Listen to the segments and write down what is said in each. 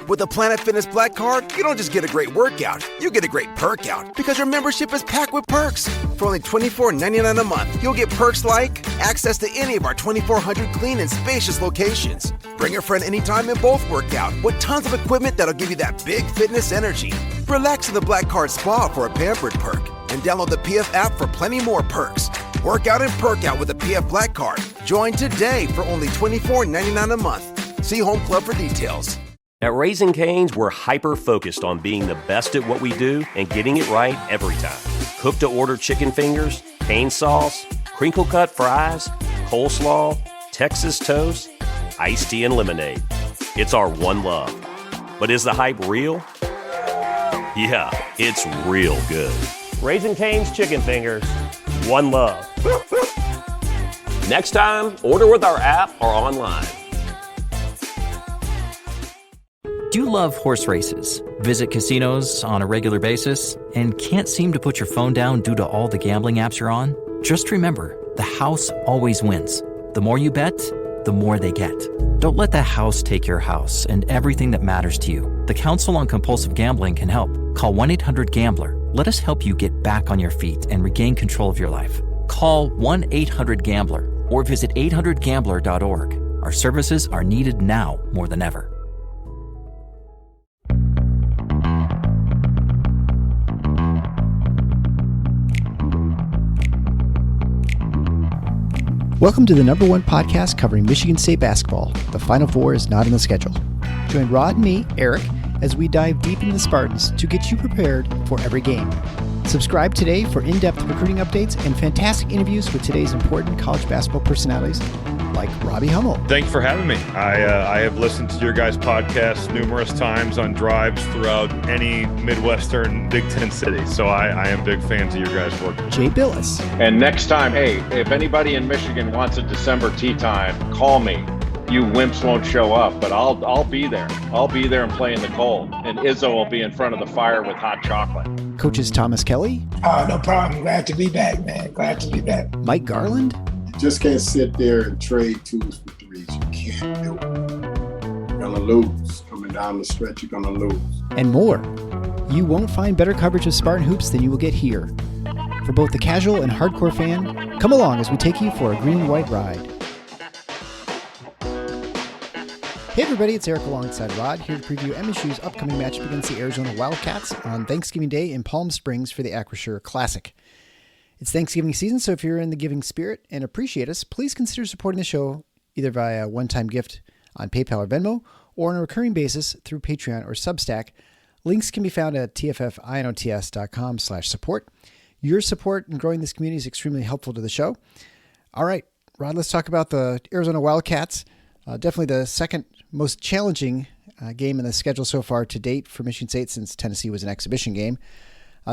With the Planet Fitness Black Card, you don't just get a great workout, you get a great perk out because your membership is packed with perks. For only $24.99 a month, you'll get perks like access to any of our 2,400 clean and spacious locations. Bring a friend anytime and both work out with tons of equipment that'll give you that big fitness energy. Relax in the Black Card Spa for a pampered perk and download the PF app for plenty more perks. Work out and perk out with the PF Black Card. Join today for only $24.99 a month. See Home Club for details. At Raising Cane's, we're hyper-focused on being the best at what we do and getting it right every time. Cook-to-order chicken fingers, cane sauce, crinkle-cut fries, coleslaw, Texas toast, iced tea, and lemonade. It's our one love. But is the hype real? Yeah, it's real good. Raising Cane's chicken fingers, one love. Next time, order with our app or online. Do you love horse races, visit casinos on a regular basis, and can't seem to put your phone down due to all the gambling apps you're on? Just remember, the house always wins. The more you bet, the more they get. Don't let the house take your house and everything that matters to you. The Council on Compulsive Gambling can help. Call 1-800-GAMBLER. Let us help you get back on your feet and regain control of your life. Call 1-800-GAMBLER or visit 800gambler.org. Our services are needed now more than ever. Welcome to the #1 podcast covering Michigan State basketball. The Final Four is not on the schedule. Join Rod and me, Eric, as we dive deep into the Spartans to get you prepared for every game. Subscribe today for in-depth recruiting updates and fantastic interviews with today's important college basketball personalities like Robbie Hummel. Thanks for having me. I have listened to your guys' podcast numerous times on drives throughout any Midwestern Big Ten city, so I am big fans of your guys' work. Jay Billis. And next time, hey, if anybody in Michigan wants a December tea time, call me. You wimps won't show up, but I'll be there. I'll be there and play in the cold. And Izzo will be in front of the fire with hot chocolate. Coaches Thomas Kelly. No problem. Glad to be back, man. Glad to be back. Mike Garland. You just can't sit there and trade twos for threes. You can't do it. You're going to lose. Coming down the stretch, you're going to lose. And more. You won't find better coverage of Spartan hoops than you will get here. For both the casual and hardcore fan, come along as we take you for a green and white ride. Hey everybody, it's Eric alongside Rod, here to preview MSU's upcoming matchup against the Arizona Wildcats on Thanksgiving Day in Palm Springs for the Acrisure Classic. It's Thanksgiving season, so if you're in the giving spirit and appreciate us, please consider supporting the show either via a one-time gift on PayPal or Venmo, or on a recurring basis through Patreon or Substack. Links can be found at tffinots.com/support. Your support in growing this community is extremely helpful to the show. All right, Rod, let's talk about the Arizona Wildcats. Definitely the second most challenging game in the schedule so far to date for Michigan State since Tennessee was an exhibition game.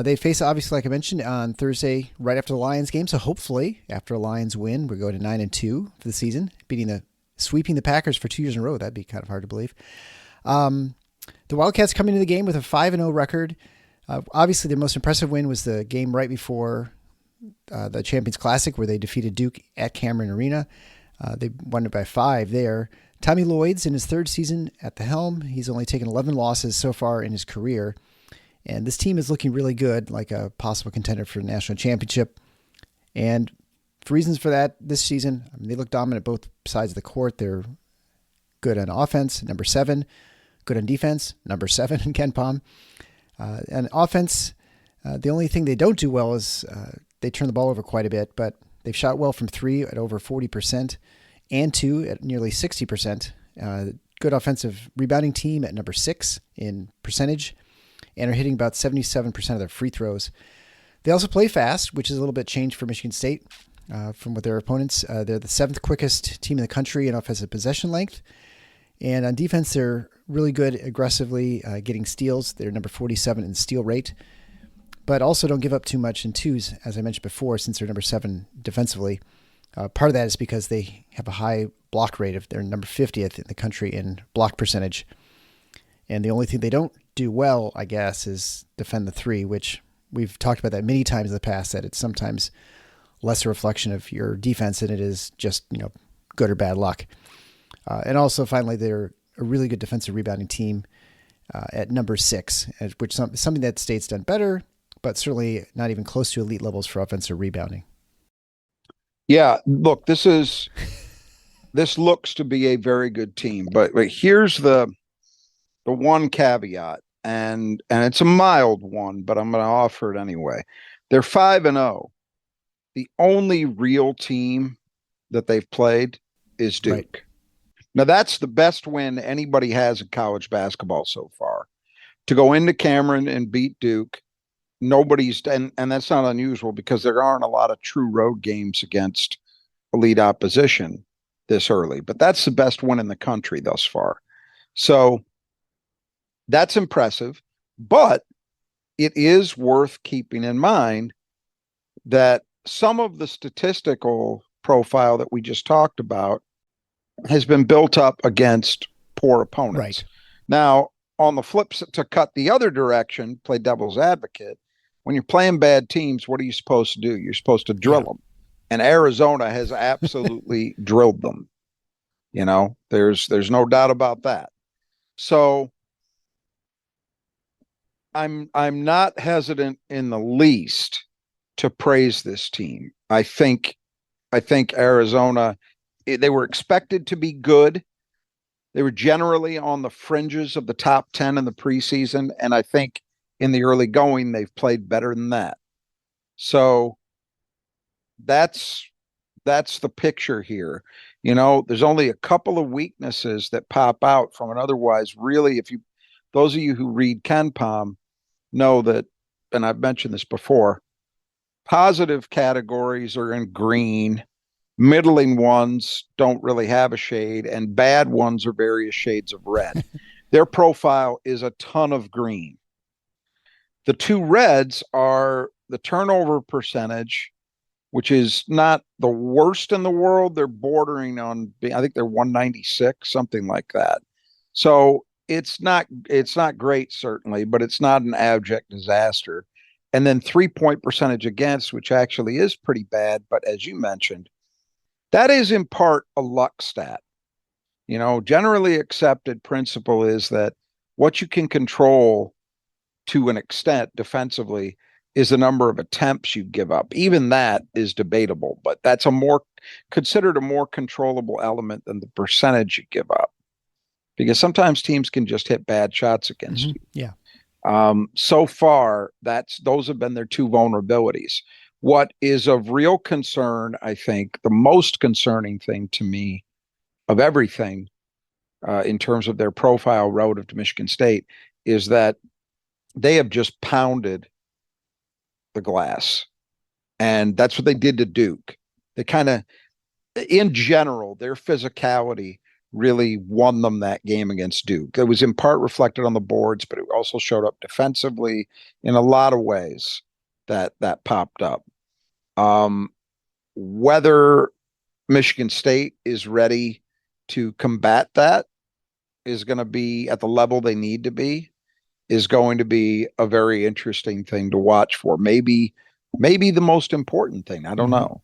They face, obviously, like I mentioned, on Thursday right after the Lions game. So hopefully, after a Lions win, we're going to 9-2 for the season, sweeping the Packers for 2 years in a row. That'd be kind of hard to believe. The Wildcats come into the game with a 5-0 record. Obviously, their most impressive win was the game right before the Champions Classic, where they defeated Duke at Cameron Arena. They won it by 5 there. Tommy Lloyd's in his third season at the helm. He's only taken 11 losses so far in his career. And this team is looking really good, like a possible contender for a national championship. And for reasons for that, this season, they look dominant both sides of the court. They're good on offense, number 7. Good on defense, number 7 in Ken Pom. And offense, the only thing they don't do well is they turn the ball over quite a bit, but they've shot well from 3 at over 40% and 2 at nearly 60%. Good offensive rebounding team at number 6 in percentage and are hitting about 77% of their free throws. They also play fast, which is a little bit changed for Michigan State from what their opponents. They're the 7th quickest team in the country in offensive possession length. And on defense, they're really good aggressively getting steals. They're number 47 in steal rate, but also don't give up too much in twos, as I mentioned before, since they're number 7 defensively. Part of that is because they have a high block rate. They're number 50th in the country in block percentage. And the only thing they don't do well, I guess, is defend the 3, which we've talked about that many times in the past, that it's sometimes less a reflection of your defense than it is just, good or bad luck. And also, finally, they're a really good defensive rebounding team. at number 6, which is something that State's done better, but certainly not even close to elite levels for offensive rebounding. Yeah, look, this looks to be a very good team, but here's the one caveat, and it's a mild one, but I'm going to offer it anyway. They're 5-0. The only real team that they've played is Duke. Right. Now, that's the best win anybody has in college basketball so far. To go into Cameron and beat Duke, and that's not unusual because there aren't a lot of true road games against elite opposition this early, but that's the best win in the country thus far. So that's impressive, but it is worth keeping in mind that some of the statistical profile that we just talked about has been built up against poor opponents. Right. Now, on the flip, to cut the other direction, play devil's advocate, when you're playing bad teams, what are you supposed to do? You're supposed to drill them. And Arizona has absolutely drilled them. You know, there's no doubt about that. So I'm not hesitant in the least to praise this team. I think Arizona, they were expected to be good. They were generally on the fringes of the top 10 in the preseason, and I think in the early going they've played better than that. So that's the picture here. You know, there's only a couple of weaknesses that pop out from an otherwise really, those of you who read KenPom know that, and I've mentioned this before, positive categories are in green, middling ones don't really have a shade, and bad ones are various shades of red. Their profile is a ton of green. The two reds are the turnover percentage, which is not the worst in the world. They're bordering on, I think they're 196, something like that. So it's not great, certainly, but it's not an abject disaster. And then 3-point percentage against, which actually is pretty bad. But as you mentioned, that is in part a luck stat. You know, generally accepted principle is that what you can control to an extent defensively is the number of attempts you give up. Even that is debatable, but that's considered a more controllable element than the percentage you give up. Because sometimes teams can just hit bad shots against you. Yeah. So far, those have been their two vulnerabilities. What is of real concern, I think, the most concerning thing to me of everything in terms of their profile relative to Michigan State is that they have just pounded the glass. And that's what they did to Duke. They kind of, in general, their physicality really won them that game against Duke. It was in part reflected on the boards, but it also showed up defensively in a lot of ways that popped up. Whether Michigan State is ready to combat that is going to be at the level they need to be, is going to be a very interesting thing to watch for. Maybe the most important thing. I don't know.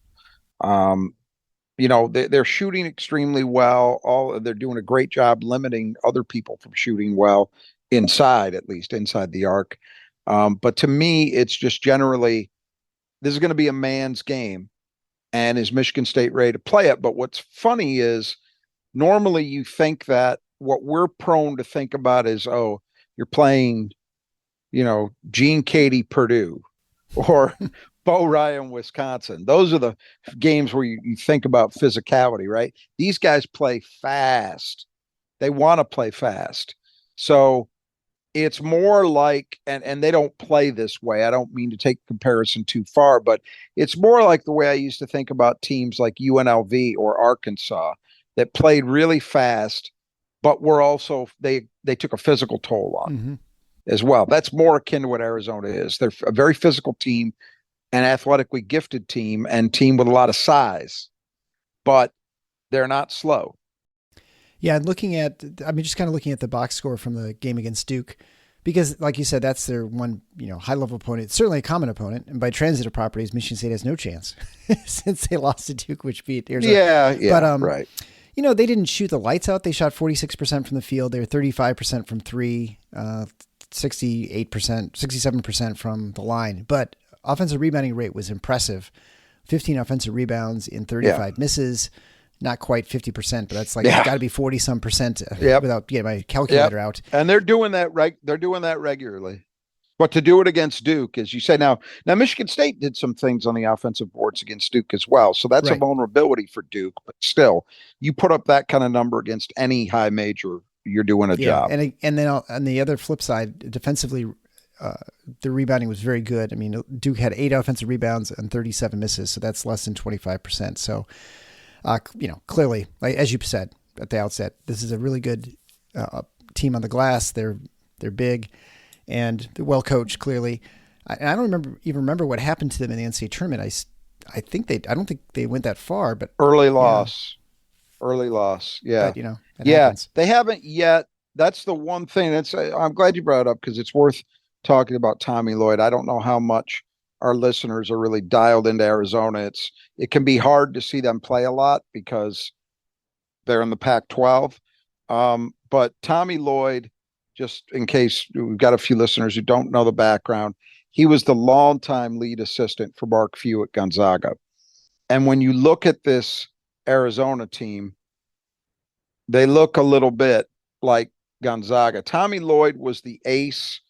You know, they're shooting extremely well. They're doing a great job limiting other people from shooting well inside the arc. But to me, it's just generally, this is going to be a man's game, and is Michigan State ready to play it? But what's funny is normally you think that what we're prone to think about is, oh, you're playing, you know, Gene Katie, Purdue, or Bo Ryan, Wisconsin. Those are the games where you think about physicality, right? These guys play fast. They want to play fast. So it's more like, and they don't play this way. I don't mean to take comparison too far, but it's more like the way I used to think about teams like UNLV or Arkansas that played really fast, but were also, they took a physical toll on as well. That's more akin to what Arizona is. They're a very physical team, an athletically gifted team, and team with a lot of size, but they're not slow. Yeah, and just kind of looking at the box score from the game against Duke, because like you said, that's their one, high level opponent. It's certainly a common opponent, and by transitive properties, Michigan State has no chance since they lost to Duke, which beat Arizona. Yeah, but, right. They didn't shoot the lights out. They shot 46% from the field. They were 35% from three. 68%, 67% from the line. But offensive rebounding rate was impressive. 15 offensive rebounds in 35 misses. Not quite 50%, but that's like got to be 40 some percent without getting my calculator out. And they're doing that right. They're doing that regularly. But to do it against Duke, as you say, now Michigan State did some things on the offensive boards against Duke as well. So that's a vulnerability for Duke. But still, you put up that kind of number against any high major, you're doing a job. And then on the other flip side, defensively, the rebounding was very good. I mean, Duke had 8 offensive rebounds and 37 misses, so that's less than 25%. So, clearly, like, as you said at the outset, this is a really good team on the glass. They're big and they're well coached. Clearly, I don't remember what happened to them in the NCAA tournament. I don't think they went that far, but early loss. Yeah, but, happens. They haven't yet. That's the one thing I'm glad you brought it up because it's worth talking about Tommy Lloyd. I don't know how much our listeners are really dialed into Arizona. It can be hard to see them play a lot because they're in the Pac-12. But Tommy Lloyd, just in case we've got a few listeners who don't know the background, he was the longtime lead assistant for Mark Few at Gonzaga. And when you look at this Arizona team, they look a little bit like Gonzaga. Tommy Lloyd was the ace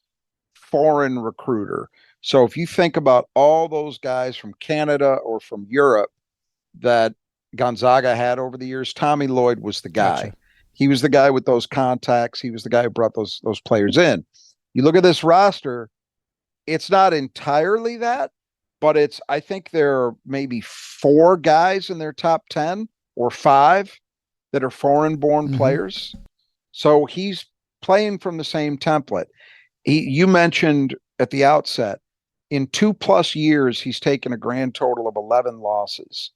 foreign recruiter. So if you think about all those guys from Canada or from Europe that Gonzaga had over the years, Tommy Lloyd was the guy. Gotcha. He was the guy with those contacts. He was the guy who brought those players in. You look at this roster, it's not entirely that, but I think there are maybe 4 guys in their top 10 or 5 that are foreign-born players. So he's playing from the same template. You mentioned at the outset, in 2+ years, he's taken a grand total of 11 losses.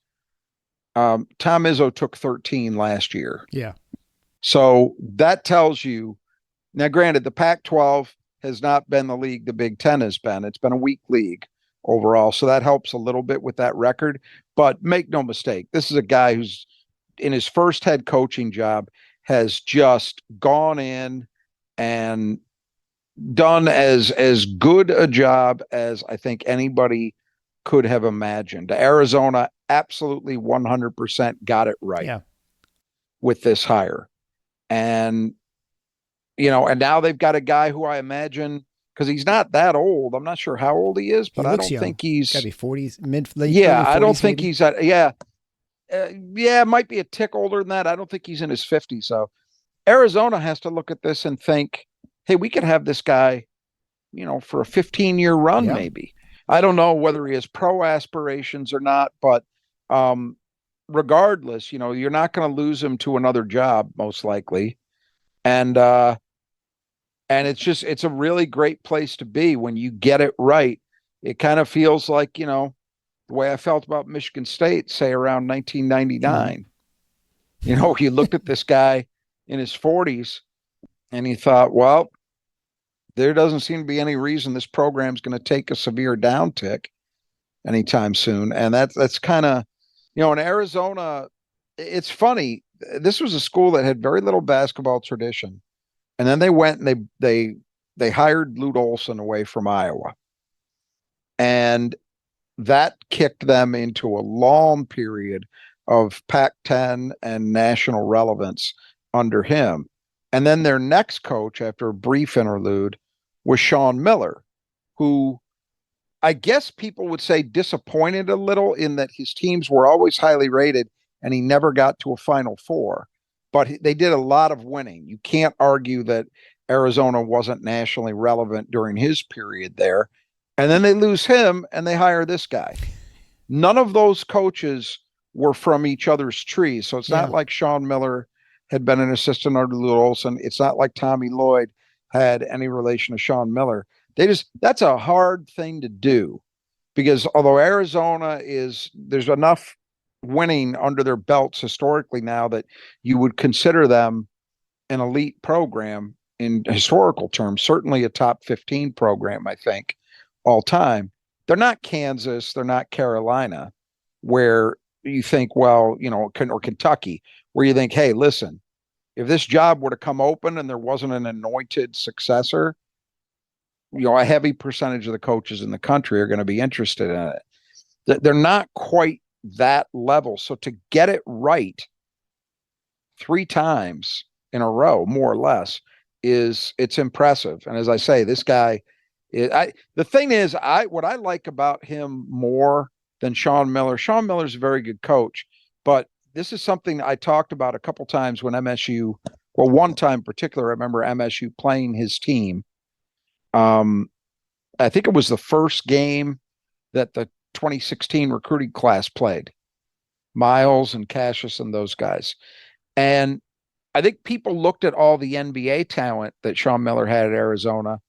Tom Izzo took 13 last year. Yeah. So that tells you, now granted, the Pac-12 has not been the league the Big Ten has been. It's been a weak league overall. So that helps a little bit with that record. But make no mistake, this is a guy who's in his first head coaching job has just gone in and done as good a job as I think anybody could have imagined. Arizona absolutely 100% got it right with this hire. And, and now they've got a guy who I imagine, because he's not that old. I'm not sure how old he is, but I don't think he's... Got to be 40s, late 40s, I don't think maybe? he's at... it might be a tick older than that. I don't think he's in his 50s. So Arizona has to look at this and think, hey, we could have this guy, for a 15-year run, maybe. I don't know whether he has pro aspirations or not, but regardless, you're not going to lose him to another job, most likely. And it's a really great place to be when you get it right. It kind of feels like, the way I felt about Michigan State, say around 1999. You looked at this guy in his 40s and he thought, well, there doesn't seem to be any reason this program's going to take a severe downtick anytime soon. And that's kind of, in Arizona, it's funny. This was a school that had very little basketball tradition. And then they went and they hired Lute Olson away from Iowa. And that kicked them into a long period of Pac-10 and national relevance under him. And then their next coach, after a brief interlude, was Sean Miller, who I guess people would say disappointed a little in that his teams were always highly rated and he never got to a Final Four. But they did a lot of winning. You can't argue that Arizona wasn't nationally relevant during his period there. And then they lose him and they hire this guy. None of those coaches were from each other's trees. So it's not like Sean Miller had been an assistant under Lute Olson. It's not like Tommy Lloyd had any relation to Sean Miller. That's a hard thing to do because although Arizona there's enough winning under their belts historically now that you would consider them an elite program in historical terms, certainly a top 15 program, I think, all time. They're not Kansas, they're not Carolina, where you think, well, or Kentucky, where you think, hey, listen, If this job were to come open and there wasn't an anointed successor, a heavy percentage of the coaches in the country are going to be interested in it. They're not quite that level. So to get it right 3 times in a row, more or less, it's impressive. And as I say, this guy, the thing is, what I like about him more than Sean Miller's a very good coach, but this is something I talked about a couple times when MSU, well, one time in particular, I remember MSU playing his team. I think it was the first game that the 2016 recruiting class played, Miles and Cassius and those guys. And I think people looked at all the NBA talent that Sean Miller had at Arizona,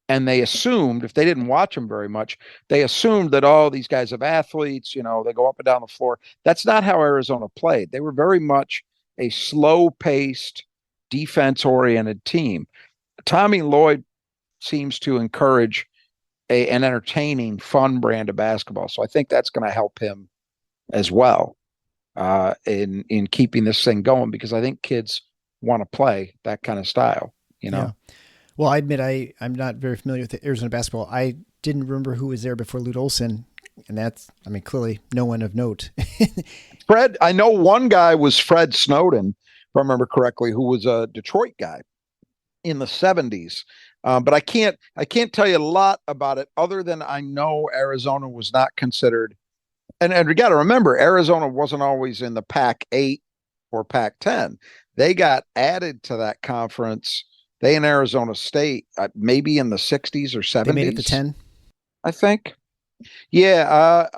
and they assumed, if they didn't watch him very much, they assumed that all these guys have athletes, they go up and down the floor. That's not how Arizona played. They were very much a slow-paced, defense-oriented team. Tommy Lloyd seems to encourage an entertaining, fun brand of basketball. So I think that's going to help him as well in keeping this thing going, because I think kids want to play that kind of style, Yeah. Well, I admit I'm not very familiar with Arizona basketball. I didn't remember who was there before Lute Olson, and that's, clearly no one of note. Fred, I know one guy was Fred Snowden, if I remember correctly, who was a Detroit guy in the 70s. But I can't tell you a lot about it other than I know Arizona was not considered. And we got to remember, Arizona wasn't always in the Pac-8 or Pac-10. They got added to that conference. They and Arizona State, maybe in the 60s or 70s. They made it to 10, I think. Yeah,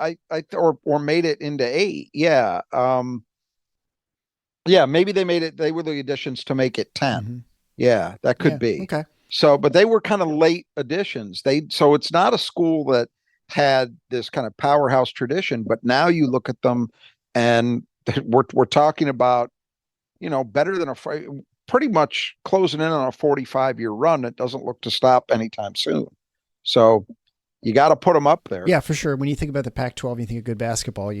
or made it into 8. Yeah. Yeah, maybe they made it. They were the additions to make it 10. Mm-hmm. Yeah, that could be. Okay. So, but they were kind of late additions. So it's not a school that had this kind of powerhouse tradition, but now you look at them and we're talking about, better than pretty much closing in on a 45-year run. It doesn't look to stop anytime soon. So you got to put them up there. Yeah, for sure. When you think about the Pac-12, you think of good basketball.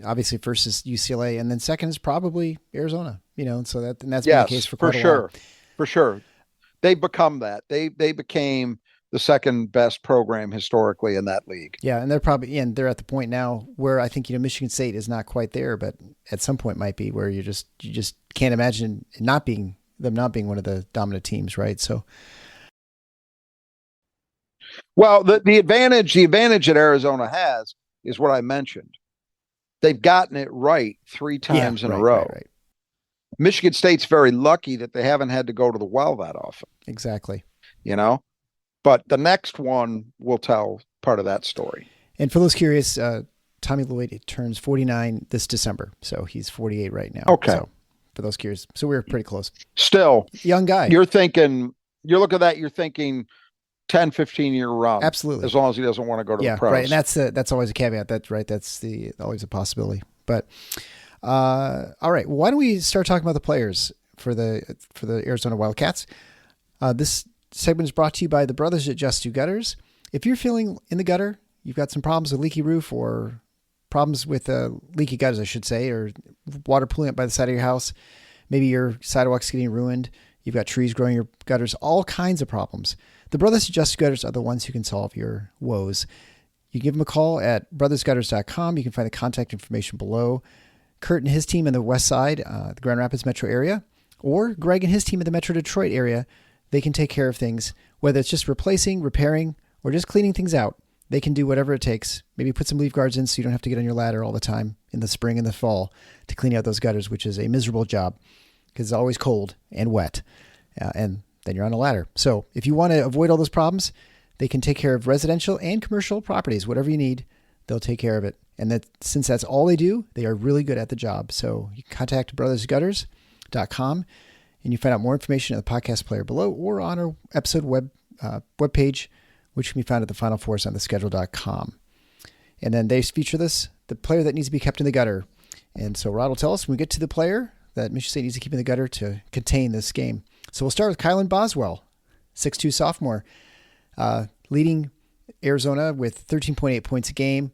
Obviously first is UCLA, and then second is probably Arizona. So that's been the case for quite a while. For sure. They become that. They became the second best program historically in that league. Yeah, and they're at the point now where I think Michigan State is not quite there, but at some point might be, where you just can't imagine them not being one of the dominant teams, right? So, well, the advantage that Arizona has is what I mentioned. They've gotten it right 3 times in a row. Right. Michigan State's very lucky that they haven't had to go to the well that often. Exactly. But the next one will tell part of that story. And for those curious, Tommy Lloyd turns 49 this December. So he's 48 right now. Okay. So for those curious. So we're pretty close. Still. Young guy. You're looking at that, you're thinking 10, 15-year run. Absolutely. As long as he doesn't want to go to the pros. Right. And that's always a caveat. That's right. That's always a possibility. But all right. Well, why don't we start talking about the players for the Arizona Wildcats? This segment is brought to you by the brothers at Just Do Gutters. If you're feeling in the gutter, you've got some problems with leaky roof or problems with leaky gutters, I should say, or water pooling up by the side of your house. Maybe your sidewalk's getting ruined. You've got trees growing your gutters, all kinds of problems. The brothers at Just Do Gutters are the ones who can solve your woes. You can give them a call at brothersgutters.com. You can find the contact information below. Kurt and his team in the West Side, the Grand Rapids metro area, or Greg and his team in the Metro Detroit area, they can take care of things, whether it's just replacing, repairing, or just cleaning things out. They can do whatever it takes. Maybe put some leaf guards in so you don't have to get on your ladder all the time in the spring and the fall to clean out those gutters, which is a miserable job because it's always cold and wet. And then you're on a ladder. So if you want to avoid all those problems, they can take care of residential and commercial properties. Whatever you need, they'll take care of it. And since that's all they do, they are really good at the job. So you can contact brothersgutters.com. And you find out more information in the podcast player below or on our episode webpage, which can be found at the Final Force on theschedule.com. And then they feature the player that needs to be kept in the gutter. And so Rod will tell us when we get to the player that Michigan State needs to keep in the gutter to contain this game. So we'll start with Kylan Boswell, 6'2" sophomore, leading Arizona with 13.8 points a game.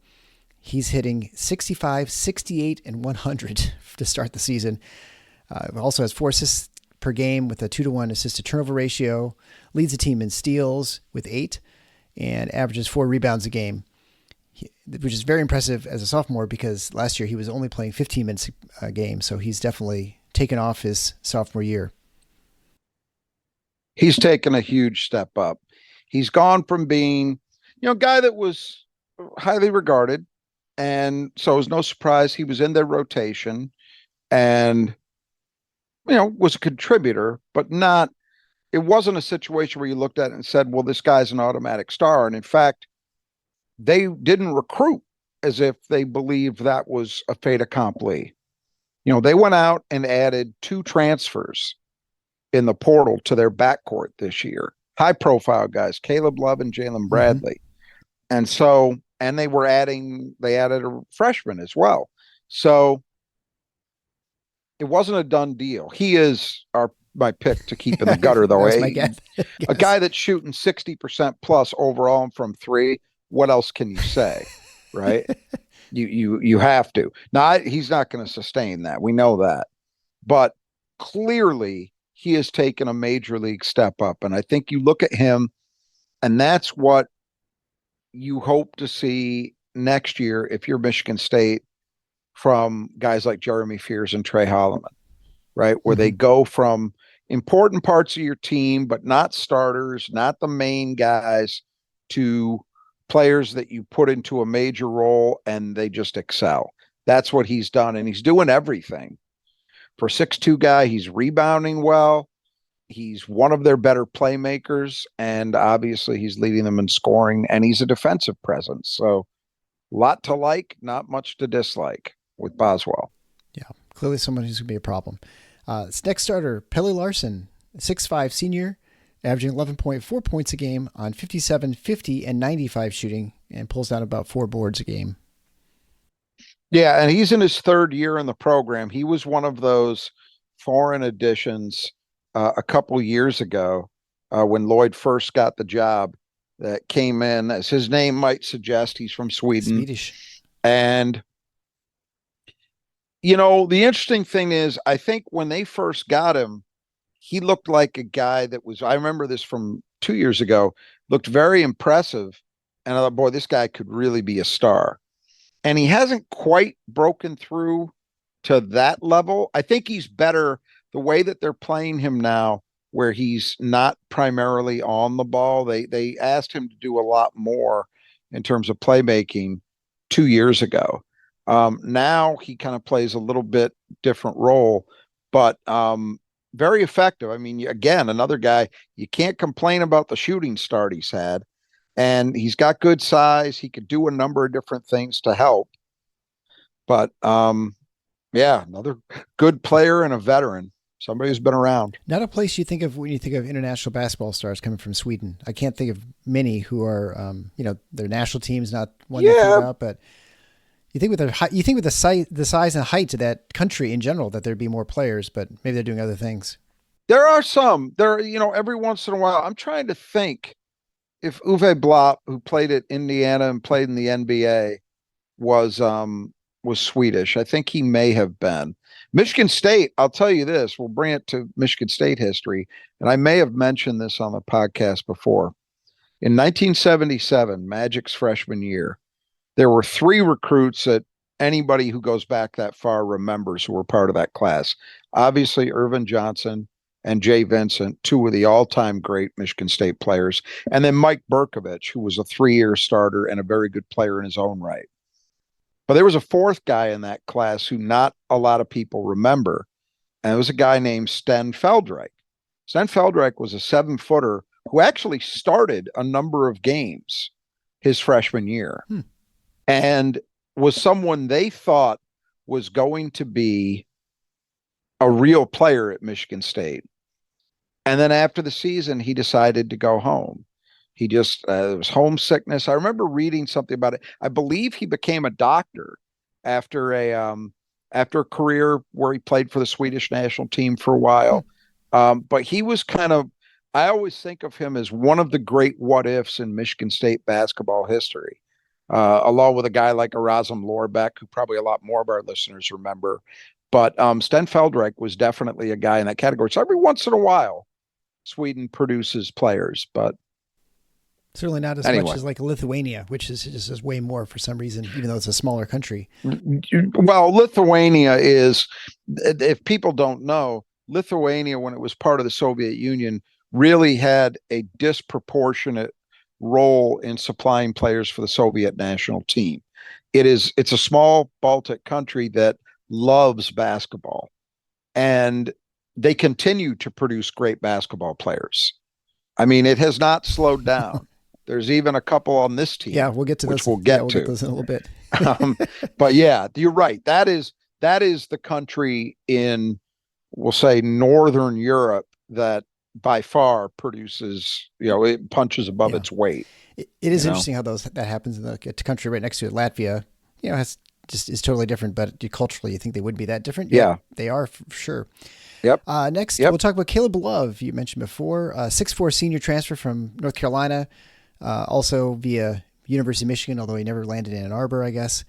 He's hitting 65, 68, and 100 to start the season. Also has 4 assists per game with a 2-to-1 assist to turnover ratio. Leads the team in steals with 8 and averages 4 rebounds a game, which is very impressive as a sophomore because last year he was only playing 15 minutes a game. So he's definitely taken off his sophomore year. He's taken a huge step up. He's gone from being, a guy that was highly regarded. And so it was no surprise he was in their rotation and, was a contributor, but it wasn't a situation where you looked at it and said, well, this guy's an automatic star. And in fact, they didn't recruit as if they believed that was a fait accompli. They went out and added 2 transfers in the portal to their backcourt this year. High profile guys, Caleb Love and Jalen Bradley. Mm-hmm. And they added a freshman as well. So it wasn't a done deal. He is my pick to keep in the gutter, though. My guess. A guy that's shooting 60% plus overall from 3. What else can you say, right? You have to. Now, he's not going to sustain that. We know that. But clearly, he has taken a major league step up. And I think you look at him, and that's what you hope to see next year if you're Michigan State from guys like Jeremy Fears and Trey Holloman, right? Where they go from important parts of your team, but not starters, not the main guys, to players that you put into a major role and they just excel. That's what he's done. And he's doing everything. For a 6'2" guy, he's rebounding well. He's one of their better playmakers, and obviously he's leading them in scoring, and he's a defensive presence. So a lot to like, not much to dislike with Boswell. Yeah, clearly someone who's going to be a problem. Next starter, Pelle Larsson, 6'5" senior, averaging 11.4 points a game on 57, 50, and 95 shooting, and pulls down about 4 boards a game. Yeah, and he's in his 3rd year in the program. He was one of those foreign additions a couple years ago when Lloyd first got the job that came in, as his name might suggest, he's from Sweden. Swedish. And, the interesting thing is, I think when they first got him, he looked like a guy that was, I remember this from 2 years ago, looked very impressive. And I thought, boy, this guy could really be a star. And he hasn't quite broken through to that level. I think he's better the way that they're playing him now, where he's not primarily on the ball. They asked him to do a lot more in terms of playmaking 2 years ago. Now he kind of plays a little bit different role, but very effective. I mean, again, another guy, you can't complain about the shooting start he's had. And he's got good size. He could do a number of different things to help. But, another good player and a veteran. Somebody who's been around. Not a place you think of when you think of international basketball stars coming from Sweden. I can't think of many who are, their national team's not one to think about, but you think with the size and height of that country in general that there'd be more players, but maybe they're doing other things. There are some. Every once in a while, I'm trying to think if Uwe Blop, who played at Indiana and played in the NBA, was Swedish. I think he may have been. Michigan State, I'll tell you this, we'll bring it to Michigan State history, and I may have mentioned this on the podcast before. In 1977, Magic's freshman year, there were 3 recruits that anybody who goes back that far remembers who were part of that class. Obviously, Irvin Johnson and Jay Vincent, 2 of the all-time great Michigan State players, and then Mike Berkovich, who was a 3-year starter and a very good player in his own right. But there was a 4th guy in that class who not a lot of people remember, and it was a guy named Sten Feldreich. Sten Feldreich was a 7-footer who actually started a number of games his freshman year and was someone they thought was going to be a real player at Michigan State. And then after the season, he decided to go home. He just, it was homesickness. I remember reading something about it. I believe he became a doctor after a career where he played for the Swedish national team for a while. But he was I always think of him as one of the great what ifs in Michigan State basketball history, along with a guy like Erasm Lorbeck, who probably a lot more of our listeners remember. But Sten Feldreich was definitely a guy in that category. So every once in a while, Sweden produces players, but certainly not as much as like Lithuania, which is way more for some reason, even though it's a smaller country. Well, Lithuania is, if people don't know, Lithuania, when it was part of the Soviet Union, really had a disproportionate role in supplying players for the Soviet national team. It's a small Baltic country that loves basketball, and they continue to produce great basketball players. I mean, it has not slowed down. There's even a couple on this team. Yeah, we'll get to those. We'll get to those in a little bit. But yeah, you're right. That is the country in, we'll say, Northern Europe that by far produces, it punches above its weight. It is interesting how that happens in the country right next to it. Latvia, is totally different, but culturally, you think they wouldn't be that different? Yeah, they are for sure. Yep. Next, we'll talk about Caleb Love. You mentioned before, 6'4" senior transfer from North Carolina, also via University of Michigan, although he never landed in Ann Arbor, I guess.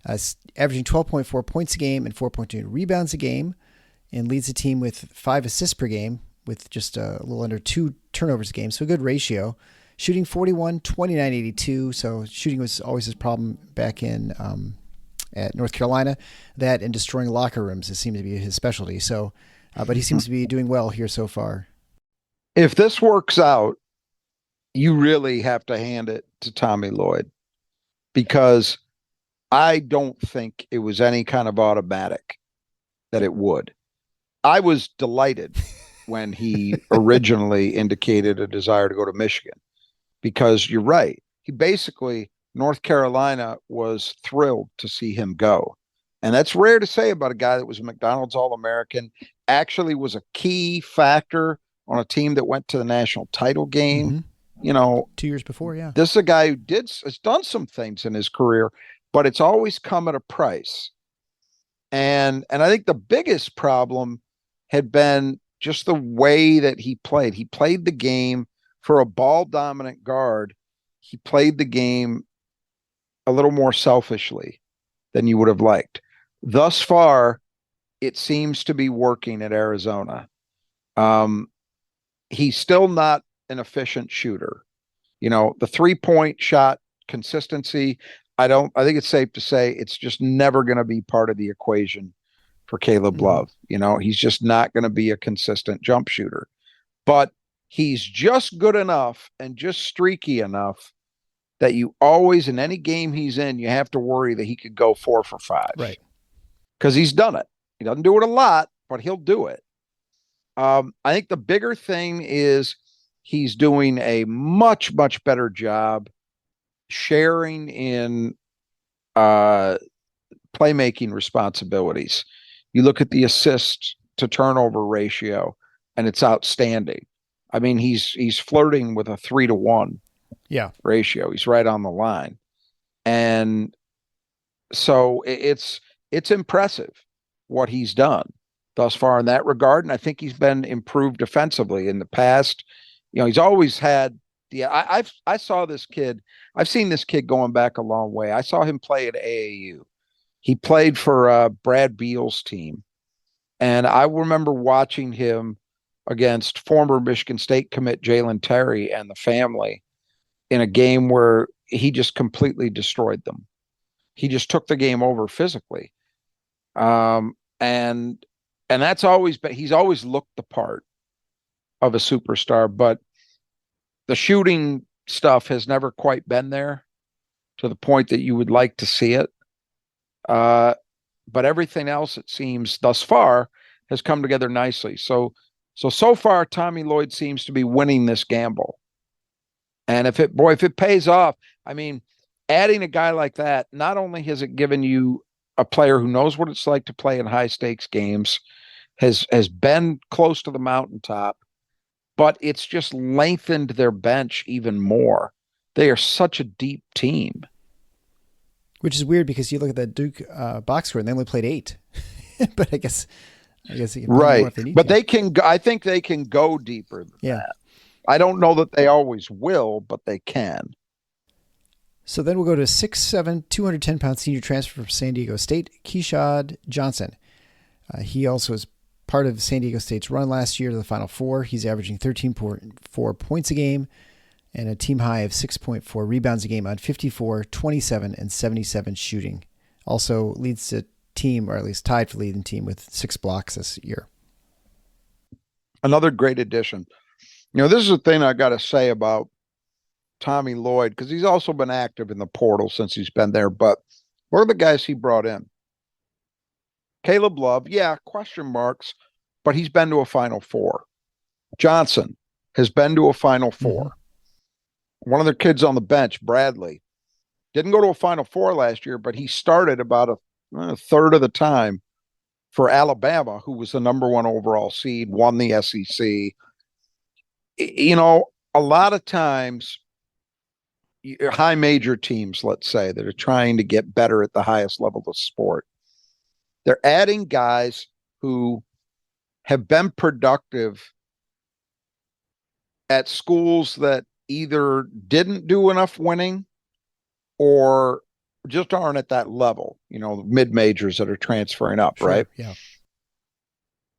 Averaging 12.4 points a game and 4.2 rebounds a game, and leads the team with 5 assists per game with just a little under 2 turnovers a game. So a good ratio. Shooting 41, 29, 82. So shooting was always his problem back in at North Carolina. That and destroying locker rooms, it seemed to be his specialty. So, but he seems to be doing well here so far. If this works out, you really have to hand it to Tommy Lloyd, because I don't think it was any kind of automatic that it would. I was delighted when he originally indicated a desire to go to Michigan, because you're right. He basically, North Carolina was thrilled to see him go. And that's rare to say about a guy that was a McDonald's All-American, actually was a key factor on a team that went to the national title game. Mm-hmm. 2 years before, yeah. This is a guy who has done some things in his career, but it's always come at a price. And I think the biggest problem had been just the way that he played. He played the game for a ball-dominant guard. He played the game a little more selfishly than you would have liked. Thus far, it seems to be working at Arizona. He's still not an efficient shooter. The 3-point shot consistency, I think it's safe to say it's just never going to be part of the equation for Caleb Love. He's just not going to be a consistent jump shooter, but he's just good enough and just streaky enough that you always, in any game he's in, you have to worry that he could go 4 for 5. Right. Because he's done it. He doesn't do it a lot, but he'll do it. I think the bigger thing is he's doing a much, much better job sharing in playmaking responsibilities. You look at the assist to turnover ratio, and it's outstanding. I mean, he's flirting with a 3-to-1 ratio. He's right on the line. And so it's impressive what he's done thus far in that regard. And I think he's been improved defensively in the past. He's always had I saw this kid. I've seen this kid going back a long way. I saw him play at AAU. He played for Brad Beal's team. And I remember watching him against former Michigan State commit Jalen Terry and the family in a game where he just completely destroyed them. He just took the game over physically. And that's always been, he's always looked the part of a superstar, but the shooting stuff has never quite been there to the point that you would like to see it. But everything else, it seems, thus far has come together nicely. So far, Tommy Lloyd seems to be winning this gamble. And if it pays off, I mean, adding a guy like that, not only has it given you a player who knows what it's like to play in high stakes games, has been close to the mountaintop, but it's just lengthened their bench even more. They are such a deep team. Which is weird because you look at that Duke box score and they only played 8. But I guess they can play more if they need to. They can. I think they can go deeper than that. I don't know that they always will, but they can. So then we'll go to 6'7", 210-pound senior transfer from San Diego State, Keishad Johnson. He also is part of San Diego State's run last year to the Final Four. He's averaging 13.4 points a game and a team high of 6.4 rebounds a game on 54, 27, and 77 shooting. Also leads the team, or at least tied for leading team, with 6 blocks this year. Another great addition. This is the thing I got to say about Tommy Lloyd, because he's also been active in the portal since he's been there. But what are the guys he brought in? Caleb Love, question marks, but he's been to a Final Four. Johnson has been to a Final Four. One of their kids on the bench, Bradley, didn't go to a Final Four last year, but he started about a third of the time for Alabama, who was the number 1 overall seed, won the SEC. A lot of times, high major teams, let's say, that are trying to get better at the highest level of sport, they're adding guys who have been productive at schools that either didn't do enough winning or just aren't at that level, mid-majors that are transferring up, Sure, right? Yeah.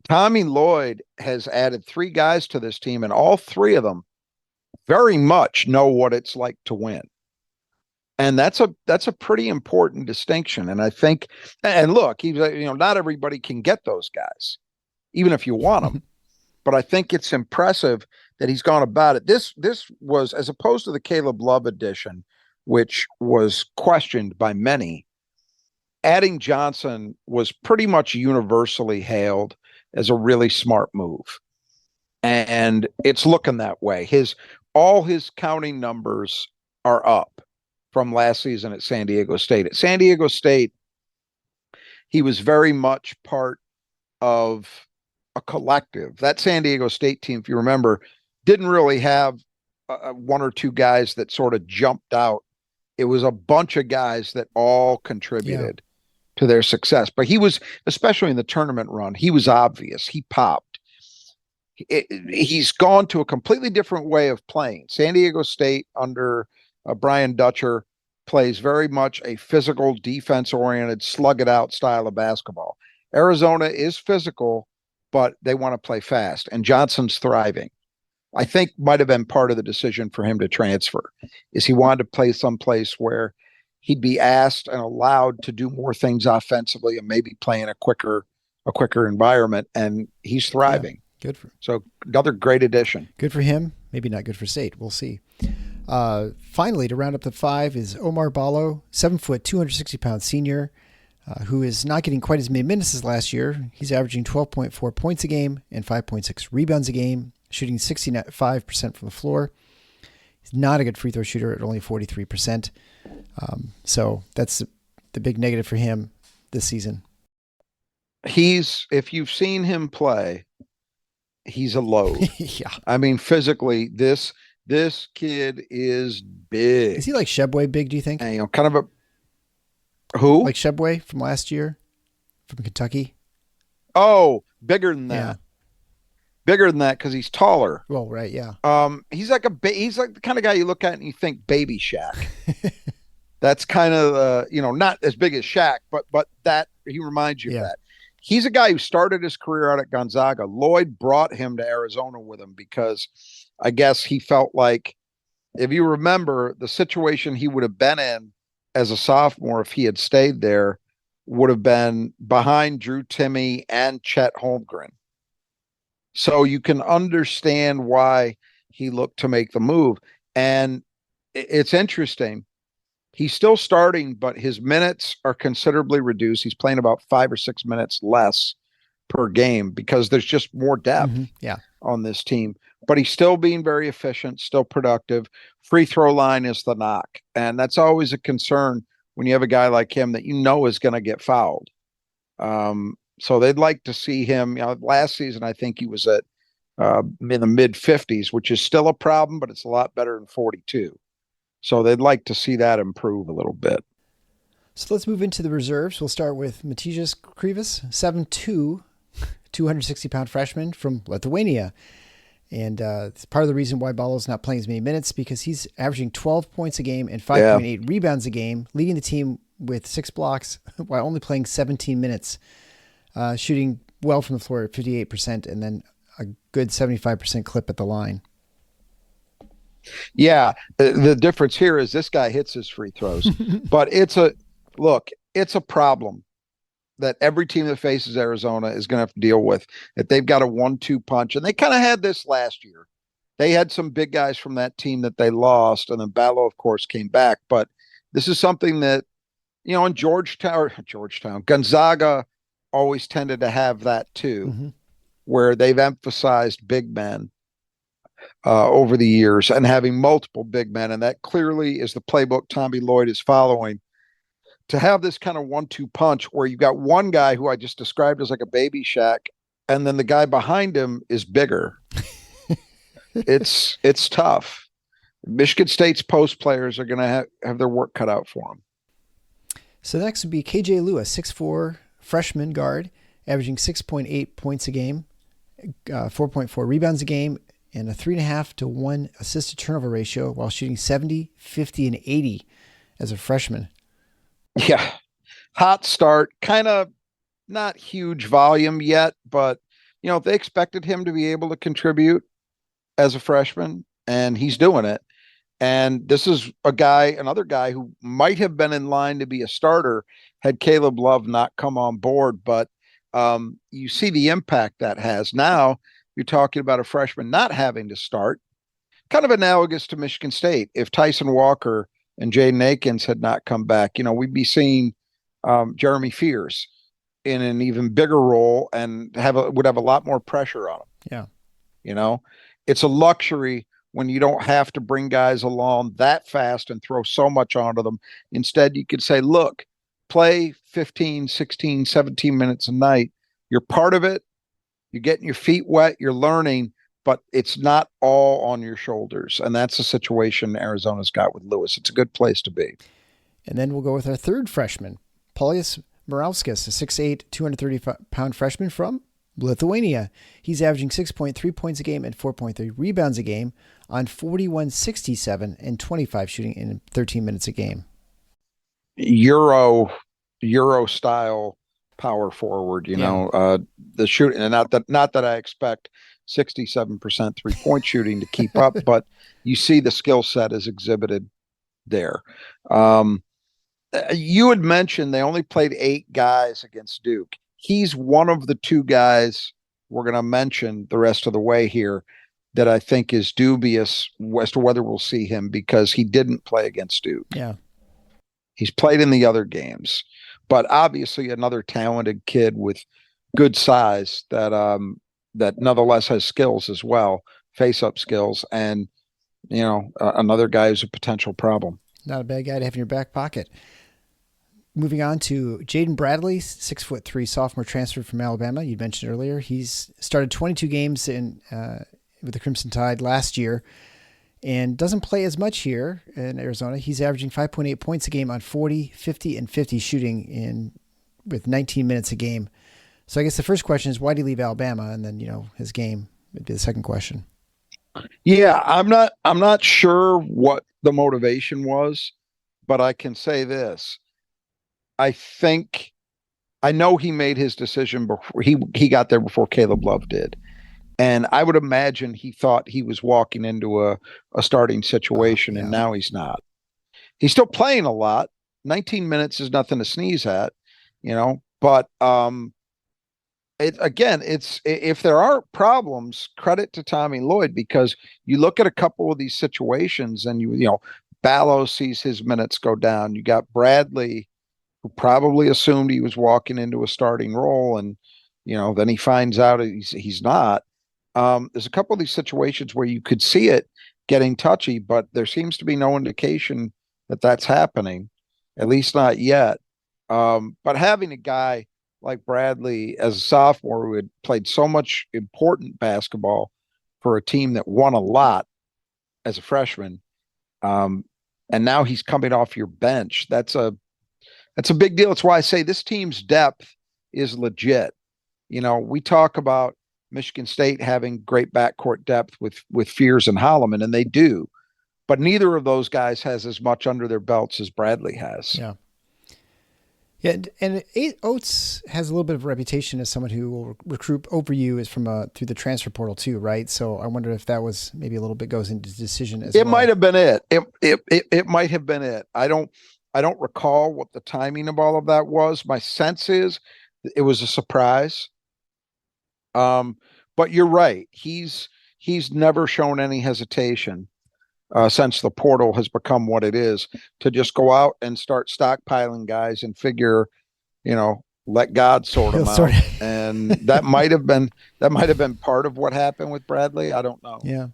Tommy Lloyd has added 3 guys to this team, and all 3 of them very much know what it's like to win. And that's a pretty important distinction. And I think, and look, not everybody can get those guys, even if you want them. But I think it's impressive that he's gone about it. This was, as opposed to the Caleb Love edition, which was questioned by many, adding Johnson was pretty much universally hailed as a really smart move. And it's looking that way. All his counting numbers are up from last season at San Diego State. At San Diego State, he was very much part of a collective. That San Diego State team, if you remember, didn't really have 1 or 2 guys that sort of jumped out. It was a bunch of guys that all contributed to their success. But he was, especially in the tournament run, he was obvious. He popped. He's gone to a completely different way of playing. San Diego State under Brian Dutcher plays very much a physical, defense-oriented, slug-it-out style of basketball. Arizona is physical, but they want to play fast, and Johnson's thriving. I think might have been part of the decision for him to transfer, is he wanted to play someplace where he'd be asked and allowed to do more things offensively and maybe play in a quicker environment, and he's thriving. Yeah, good for So another great addition. Good for him. Maybe not good for State. We'll see. Finally, to round up the 5 is Omar Ballo, 7 foot, 260 pound senior, who is not getting quite as many minutes as last year. He's averaging 12.4 points a game and 5.6 rebounds a game, shooting 65% from the floor. He's not a good free throw shooter at only 43%. So that's the big negative for him this season. If you've seen him play, he's a load. Yeah. I mean, physically, this kid is big. Is he like Shebway big, do you think? And, kind of a who? Like Shebway from last year from Kentucky? Oh, bigger than that. Yeah. Bigger than that because he's taller. Well, right, yeah. He's like the kind of guy you look at and you think Baby Shaq. That's kind of not as big as Shaq, but that he reminds you of that. He's a guy who started his career out at Gonzaga. Lloyd brought him to Arizona with him because I guess he felt like, if you remember, the situation he would have been in as a sophomore if he had stayed there would have been behind Drew Timme and Chet Holmgren. So you can understand why he looked to make the move. And it's interesting. He's still starting, but his minutes are considerably reduced. He's playing about 5 or 6 minutes less per game because there's just more depth on this team. But he's still being very efficient, still productive. Free throw line is the knock. And that's always a concern when you have a guy like him that is going to get fouled. So they'd like to see him. Last season, I think he was at in the mid 50s, which is still a problem, but it's a lot better than 42. So they'd like to see that improve a little bit. So let's move into the reserves. We'll start with Matijas Krivas, 7'2", 260-pound freshman from Lithuania. And it's part of the reason why Ballo's not playing as many minutes, because he's averaging 12 points a game and 5.8 rebounds a game, leading the team with 6 blocks while only playing 17 minutes, shooting well from the floor at 58%, and then a good 75% clip at the line. Yeah, the difference here is this guy hits his free throws, but it's a problem that every team that faces Arizona is going to have to deal with, that they've got a 1-2 punch. And they kind of had this last year. They had some big guys from that team that they lost, and then Ballo, of course, came back. But this is something that, in Georgetown, Gonzaga always tended to have that too, where they've emphasized big men over the years and having multiple big men. And that clearly is the playbook Tommy Lloyd is following, to have this kind of 1-2 punch where you've got one guy who I just described as like a baby Shaq, and then the guy behind him is bigger. It's tough. Michigan State's post players are going to have their work cut out for them. So next would be KJ Lewis, 6'4", freshman guard, averaging 6.8 points a game, 4.4 rebounds a game, and a 3.5 to 1 assist to turnover ratio while shooting 70, 50, and 80 as a freshman. Yeah. Hot start, kind of not huge volume yet, but they expected him to be able to contribute as a freshman, and he's doing it. And this is another guy who might have been in line to be a starter had Caleb Love not come on board. But you see the impact that has. Now you're talking about a freshman not having to start, kind of analogous to Michigan State. If Tyson Walker and Jaden Akins had not come back, we'd be seeing Jeremy Fears in an even bigger role and would have a lot more pressure on him. Yeah. It's a luxury when you don't have to bring guys along that fast and throw so much onto them. Instead, you could say, look, play 15, 16, 17 minutes a night. You're part of it. You're getting your feet wet. You're learning, but it's not all on your shoulders. And that's the situation Arizona's got with Lewis. It's a good place to be. And then we'll go with our third freshman, Paulius Morauskas, a 6'8", 230-pound freshman from Lithuania. He's averaging 6.3 points a game and 4.3 rebounds a game on 41-67 and 25 shooting in 13 minutes a game. Euro style power forward, the shooting, and not that I expect 67% 3-point shooting to keep up, but you see the skill set is exhibited there. You had mentioned they only played 8 guys against Duke. He's one of the 2 guys we're going to mention the rest of the way here that I think is dubious as to whether we'll see him, because he didn't play against Duke. Yeah. He's played in the other games, but obviously another talented kid with good size that nonetheless has skills as well, face-up skills, and another guy who's a potential problem. Not a bad guy to have in your back pocket. Moving on to Jaden Bradley, 6'3", sophomore transferred from Alabama. You mentioned earlier he's started 22 games with the Crimson Tide last year and doesn't play as much here in Arizona. He's averaging 5.8 points a game on 40, 50, and 50 shooting with 19 minutes a game. So I guess the first question is, why did he leave Alabama? And then his game would be the second question. Yeah, I'm not sure what the motivation was, but I can say this. I know he made his decision before he got there before Caleb Love did. And I would imagine he thought he was walking into a starting situation, and now he's not. He's still playing a lot. 19 minutes is nothing to sneeze at, but if there are problems, credit to Tommy Lloyd, because you look at a couple of these situations and Ballo sees his minutes go down. You got Bradley, who probably assumed he was walking into a starting role, and then he finds out he's not. There's a couple of these situations where you could see it getting touchy, but there seems to be no indication that that's happening, at least not yet. But having a guy like Bradley as a sophomore who had played so much important basketball for a team that won a lot as a freshman, and now he's coming off your bench, that's a big deal. It's why I say this team's depth is legit. We talk about Michigan State having great backcourt depth with Fears and Holloman, and they do, but neither of those guys has as much under their belts as Bradley has. Yeah. Yeah, and Oates has a little bit of a reputation as someone who will recruit over you is from through the transfer portal too, right? So I wonder if that was maybe a little bit goes into decision as well. It might have been it. It might have been it. I don't recall what the timing of all of that was. My sense is it was a surprise. But you're right. He's never shown any hesitation since the portal has become what it is to just go out and start stockpiling guys and figure, let God sort them out. And that might have been part of what happened with Bradley. I don't know. Yeah.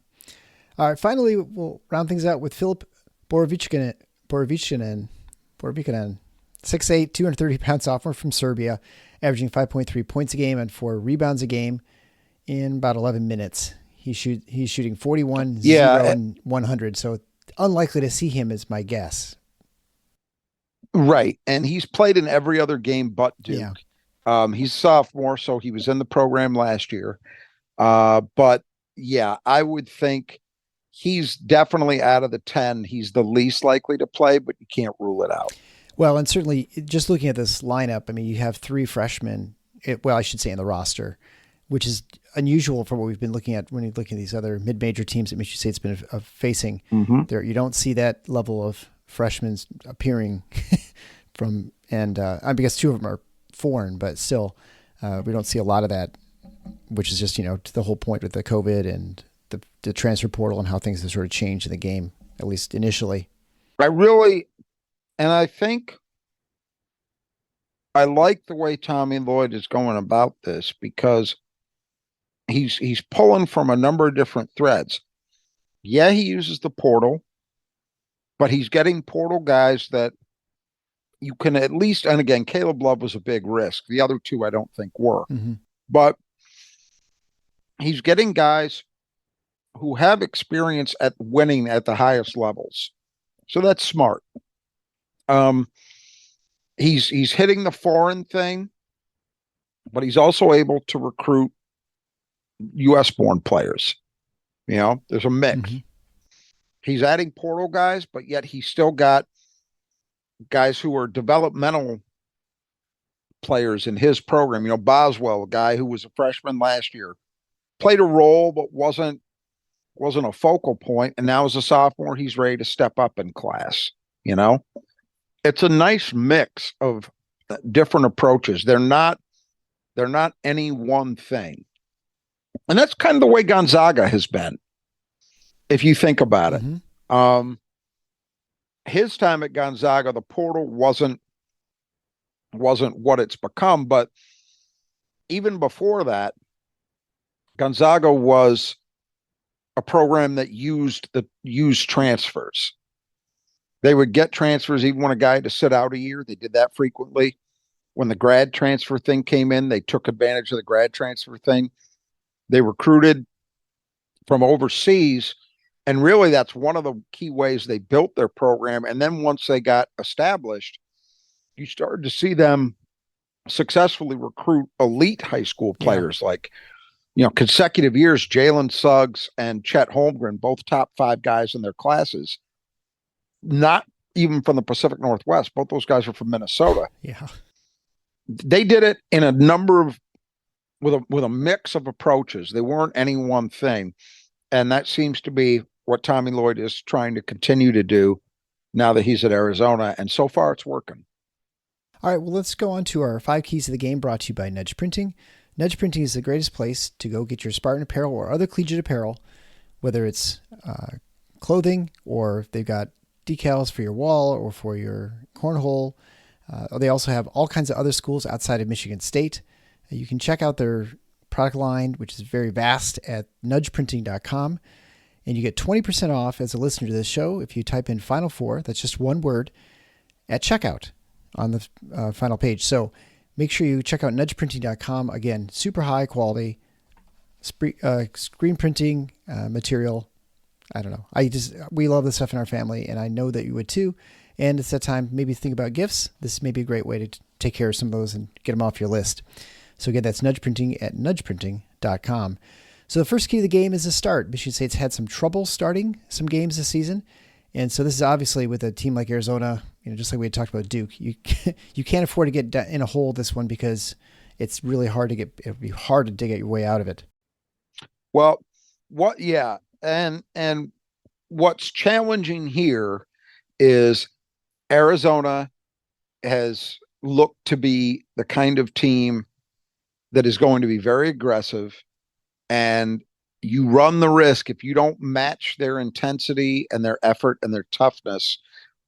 All right. Finally, we'll round things out with Filip Borovichkinen, 6'8", 230-pound sophomore from Serbia, averaging 5.3 points a game and 4 rebounds a game in about 11 minutes. He's shooting 41, 0, and 100. So unlikely to see him is my guess. Right. And he's played in every other game but Duke. Yeah. He's a sophomore, so he was in the program last year. But yeah, I would think he's definitely out of the 10. He's the least likely to play, but you can't rule it out. Well, and certainly just looking at this lineup, I mean, you have 3 freshmen, I should say in the roster, which is unusual for what we've been looking at when you look at these other mid-major teams that Michigan State's been facing. Mm-hmm. There, you don't see that level of freshmen appearing from, and I guess 2 of them are foreign, but still, we don't see a lot of that, which is just, the whole point with the COVID and the transfer portal and how things have sort of changed in the game, at least initially. And I think I like the way Tommy Lloyd is going about this because he's pulling from a number of different threads. Yeah, he uses the portal, but he's getting portal guys that you can at least, and again, Caleb Love was a big risk. The other 2 I don't think were. Mm-hmm. But he's getting guys who have experience at winning at the highest levels. So that's smart. He's hitting the foreign thing, but he's also able to recruit US-born players. There's a mix. Mm-hmm. He's adding portal guys, but yet he's still got guys who are developmental players in his program. Boswell, a guy who was a freshman last year, played a role, but wasn't a focal point. And now as a sophomore, he's ready to step up in class. It's a nice mix of different approaches. They're not any one thing. And that's kind of the way Gonzaga has been, if you think about it. Mm-hmm. His time at Gonzaga, the portal wasn't what it's become. But even before that, Gonzaga was a program that used transfers. They would get transfers, even when a guy had to sit out a year. They did that frequently. When the grad transfer thing came in, they took advantage of the grad transfer thing. They recruited from overseas. And really, that's one of the key ways they built their program. And then once they got established, you started to see them successfully recruit elite high school players like, consecutive years, Jalen Suggs and Chet Holmgren, both top 5 guys in their classes. Not even from the Pacific Northwest. Both those guys are from Minnesota. Yeah. They did it in a number of, with a mix of approaches. They weren't any one thing. And that seems to be what Tommy Lloyd is trying to continue to do now that he's at Arizona. And so far it's working. All right. Well, let's go on to our 5 keys of the game brought to you by Nudge Printing. Nudge Printing is the greatest place to go get your Spartan apparel or other collegiate apparel, whether it's clothing or they've got decals for your wall or for your cornhole. They also have all kinds of other schools outside of Michigan State. You can check out their product line, which is very vast, at nudgeprinting.com. And you get 20% off as a listener to this show if you type in Final Four, that's just one word, at checkout on the final page. So make sure you check out nudgeprinting.com. Again, super high quality screen printing material. I don't know. We love this stuff in our family, and I know that you would too. And it's that time maybe think about gifts. This may be a great way to take care of some of those and get them off your list. So again, that's Nudge Printing at nudgeprinting.com. So the first key of the game is the start. Michigan State's had some trouble starting some games this season. And so this is obviously with a team like Arizona just like we had talked about Duke, you you can't afford to get in a hole this one because it's really hard to get. It'd be hard to dig your way out of it. Well, yeah, and what's challenging here is Arizona has looked to be the kind of team that is going to be very aggressive, and you run the risk if you don't match their intensity and their effort and their toughness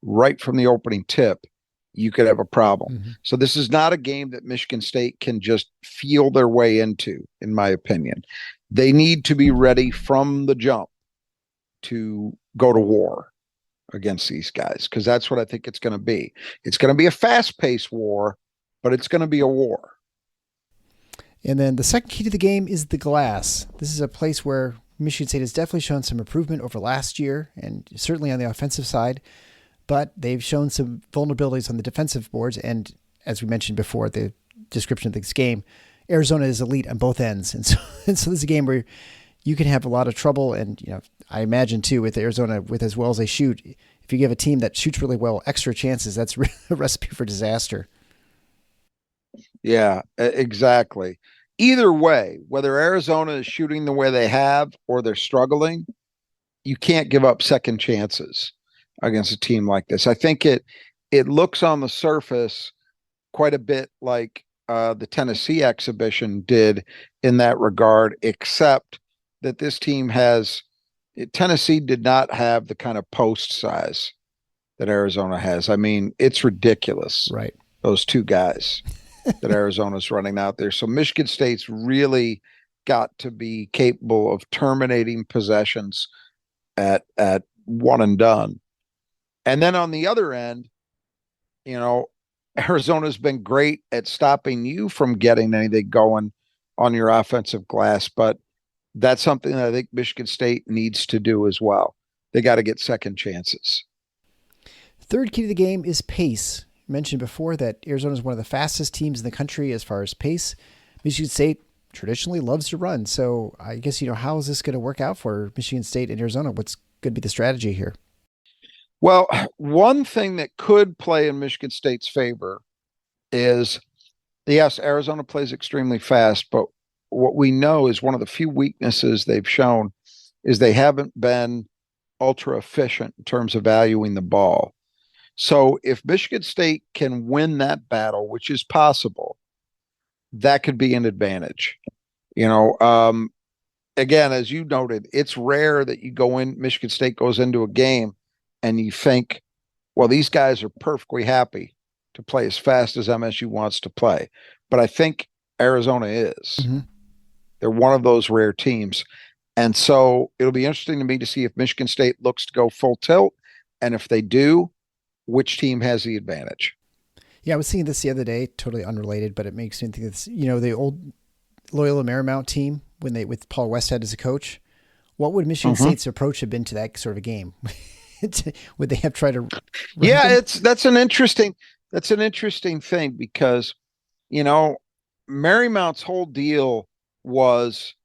right from the opening tip, you could have a problem. Mm-hmm. So this is not a game that Michigan State can just feel their way into, in my opinion. They need to be ready from the jump to go to war against these guys, because that's what I think it's going to be. It's going to be a fast-paced war, but it's going to be a war. And then the second key to the game is the glass. This is a place where Michigan State has definitely shown some improvement over last year, and certainly on the offensive side, but they've shown some vulnerabilities on the defensive boards. And as we mentioned before, the description of this game, Arizona is elite on both ends. And so this is a game where you can have a lot of trouble. And, I imagine too, with Arizona, with as well as they shoot, if you give a team that shoots really well extra chances, that's a recipe for disaster. Yeah, exactly. Either way, whether Arizona is shooting the way they have or they're struggling, you can't give up second chances against a team like this. I think it looks on the surface quite a bit like the Tennessee exhibition did in that regard, except that this team Tennessee did not have the kind of post size that Arizona has. I mean, it's ridiculous. Right. Those two guys that Arizona's running out there. So Michigan State's really got to be capable of terminating possessions at one and done. And then on the other end, Arizona's been great at stopping you from getting anything going on your offensive glass, but that's something that I think Michigan State needs to do as well. They got to get second chances. Third key to the game is pace. I mentioned before that Arizona is one of the fastest teams in the country as far as pace. Michigan State traditionally loves to run. So I guess, how is this going to work out for Michigan State and Arizona? What's going to be the strategy here? Well, one thing that could play in Michigan State's favor is, yes, Arizona plays extremely fast, but what we know is one of the few weaknesses they've shown is they haven't been ultra efficient in terms of valuing the ball. So if Michigan State can win that battle, which is possible, that could be an advantage. Again, as you noted, it's rare that Michigan State goes into a game and you think, well, these guys are perfectly happy to play as fast as MSU wants to play. But I think Arizona is. Mm-hmm. They're one of those rare teams. And so it'll be interesting to me to see if Michigan State looks to go full tilt. And if they do, which team has the advantage? Yeah, I was thinking this the other day, totally unrelated, but it makes me think it's, the old Loyola Marymount team with Paul Westhead as a coach. What would Michigan State's approach have been to that sort of a game? Would they have tried to? Yeah, that's an interesting thing because, Marymount's whole deal was,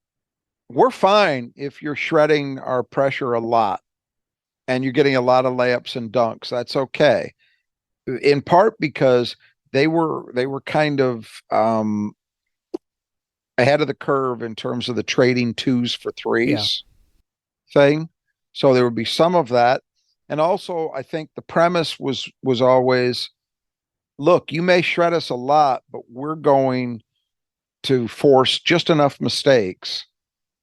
we're fine if you're shredding our pressure a lot and you're getting a lot of layups and dunks. That's okay. In part because they were kind of ahead of the curve in terms of the trading twos for threes thing. So there would be some of that. And also, I think the premise was always, look, you may shred us a lot, but we're going to force just enough mistakes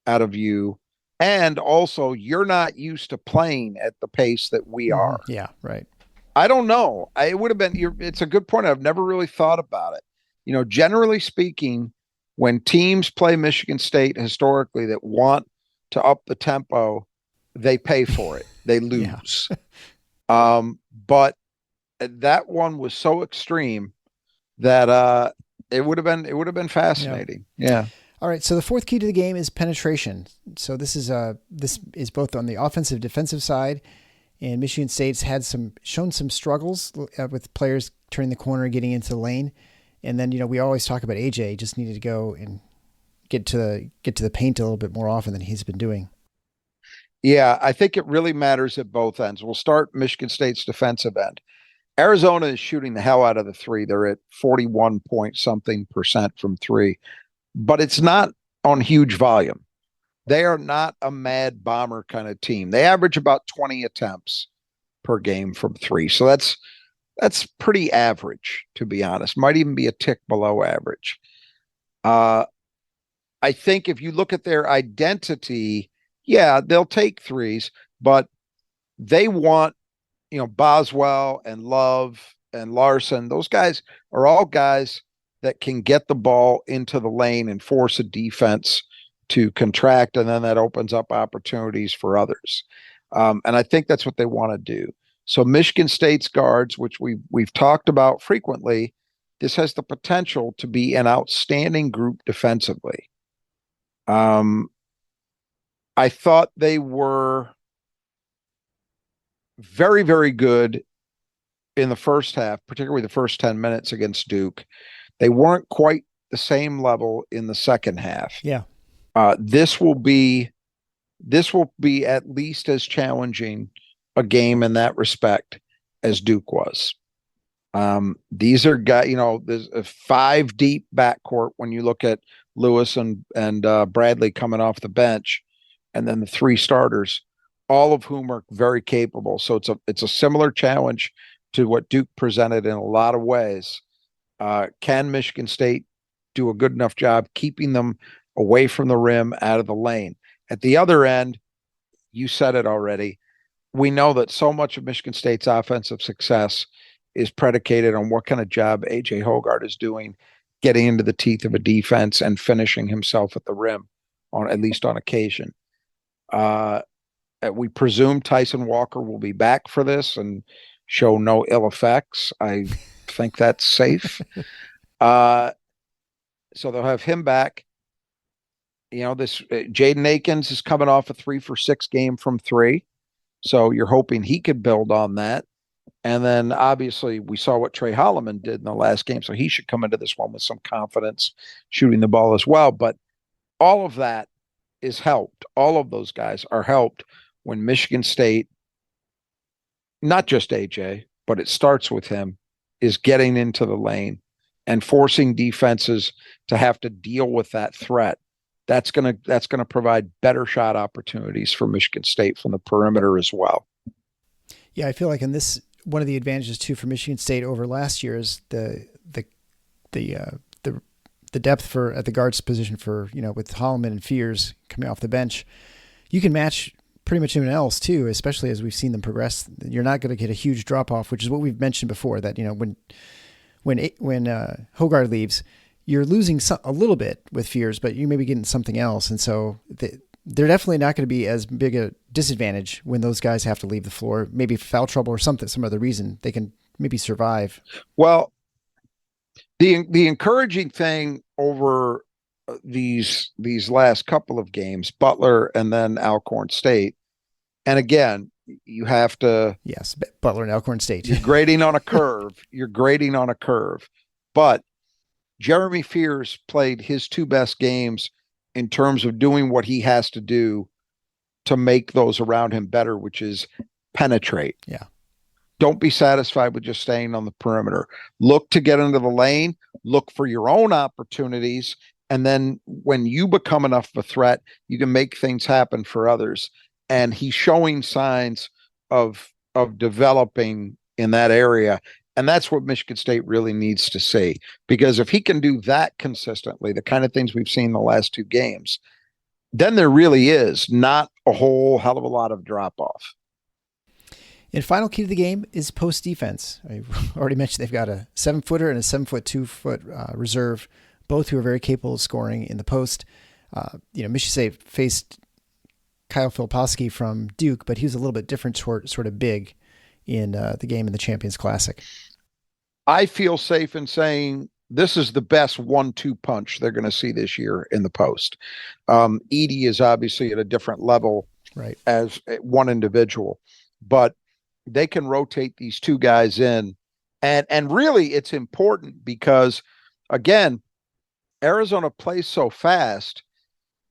out of you. And also, you're not used to playing at the pace that we are. Yeah, right. I don't know. It would have been, it's a good point. I've never really thought about it. Generally speaking, when teams play Michigan State historically that want to up the tempo, they pay for it. They lose. But that one was so extreme that it would have been fascinating. Yeah. All right. So the fourth key to the game is penetration. So this is both on the offensive defensive side, and Michigan State's shown some struggles with players turning the corner and getting into the lane. And then, we always talk about AJ just needed to go and get to the paint a little bit more often than he's been doing. Yeah, I think it really matters at both ends. We'll start Michigan State's defensive end. Arizona is shooting the hell out of the three. They're at 41 point something percent from three, but it's not on huge volume. They are not a mad bomber kind of team. They average about 20 attempts per game from three. So that's pretty average, to be honest. Might even be a tick below average. I think if you look at their identity, yeah, they'll take threes, but they want, Boswell and Love and Larson. Those guys are all guys that can get the ball into the lane and force a defense to contract, and then that opens up opportunities for others. And I think that's what they want to do. So Michigan State's guards, which we've talked about frequently, this has the potential to be an outstanding group defensively. I thought they were very, very good in the first half, particularly the first 10 minutes against Duke. They weren't quite the same level in the second half. Yeah. This will be at least as challenging a game in that respect as Duke was. These are guys, there's a 5 deep backcourt when you look at Lewis and Bradley coming off the bench, and then the 3 starters, all of whom are very capable. So it's a similar challenge to what Duke presented in a lot of ways. Can Michigan State do a good enough job keeping them away from the rim, out of the lane? At the other end, you said it already. We know that so much of Michigan State's offensive success is predicated on what kind of job A.J. Hoggard is doing, getting into the teeth of a defense and finishing himself at the rim, at least on occasion. We presume Tyson Walker will be back for this and show no ill effects. I think that's safe. So they'll have him back. This Jaden Akins is coming off a 3-for-6 game from 3. So you're hoping he could build on that. And then obviously we saw what Trey Holloman did in the last game. So he should come into this one with some confidence shooting the ball as well. But all of that is helped. All of those guys are helped when Michigan State, not just AJ, but it starts with him, is getting into the lane and forcing defenses to have to deal with that threat. That's gonna provide better shot opportunities for Michigan State from the perimeter as well. Yeah, I feel like in this, one of the advantages too for Michigan State over last year is the depth for at the guards position for, with Holloman and Fears coming off the bench. You can match pretty much anyone else too, especially as we've seen them progress. You're not going to get a huge drop off, which is what we've mentioned before, that when Hoggard leaves, you're losing a little bit with Fears, but you may be getting something else. And so they're definitely not going to be as big a disadvantage when those guys have to leave the floor, maybe foul trouble or some other reason. They can maybe survive. Well, the encouraging thing over these last couple of games, Butler and then Alcorn State, and again, you have to... Yes, Butler and Alcorn State. You're grading on a curve. But Jeremy Fears played his 2 best games in terms of doing what he has to do to make those around him better, which is penetrate. Yeah. Don't be satisfied with just staying on the perimeter. Look to get into the lane, look for your own opportunities, and then when you become enough of a threat, you can make things happen for others. And he's showing signs of developing in that area. And that's what Michigan State really needs to see, because if he can do that consistently, the kind of things we've seen the last 2 games, then there really is not a whole hell of a lot of drop off. And final key to the game is post defense. I already mentioned they've got a 7-footer and a 7-foot reserve, both who are very capable of scoring in the post. Michigan State faced Kyle Filipowski from Duke, but he was a little bit different sort of big in the game in the Champions Classic. I feel safe in saying this is the best 1-2 punch they're going to see this year in the post. Edey is obviously at a different level, right, as one individual, but they can rotate these 2 guys in. And really it's important because, again, Arizona plays so fast.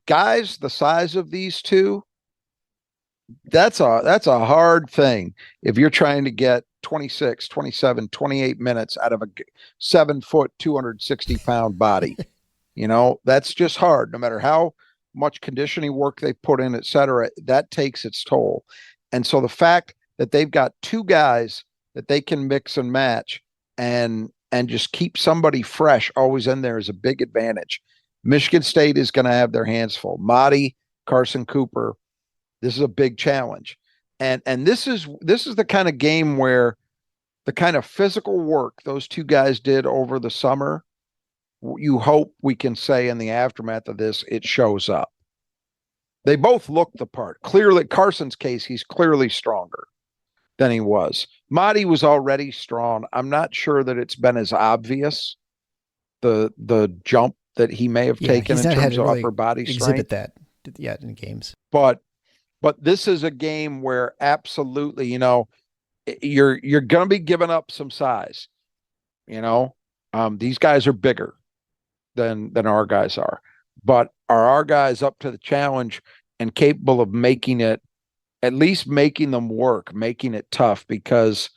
Guys the size of these 2, that's a hard thing if you're trying to get 26, 27, 28 minutes out of a 7-foot, 260-pound body. That's just hard. No matter how much conditioning work they put in, et cetera, that takes its toll. And so the fact that they've got two guys that they can mix and match and just keep somebody fresh always in there is a big advantage. Michigan State is going to have their hands full. Madi, Carson Cooper, this is a big challenge. And this is the kind of game where the kind of physical work those two guys did over the summer, you hope we can say in the aftermath of this, it shows up. They both look the part. Clearly, Carson's case, he's clearly stronger than he was. Madi was already strong. I'm not sure that it's been as obvious, the jump that he may have taken in terms of upper body strength. Exhibit that yet in games. But this is a game where absolutely, you're going to be giving up some size. These guys are bigger than our guys are. But are our guys up to the challenge and capable of making it, at least making them work, making it tough? Because,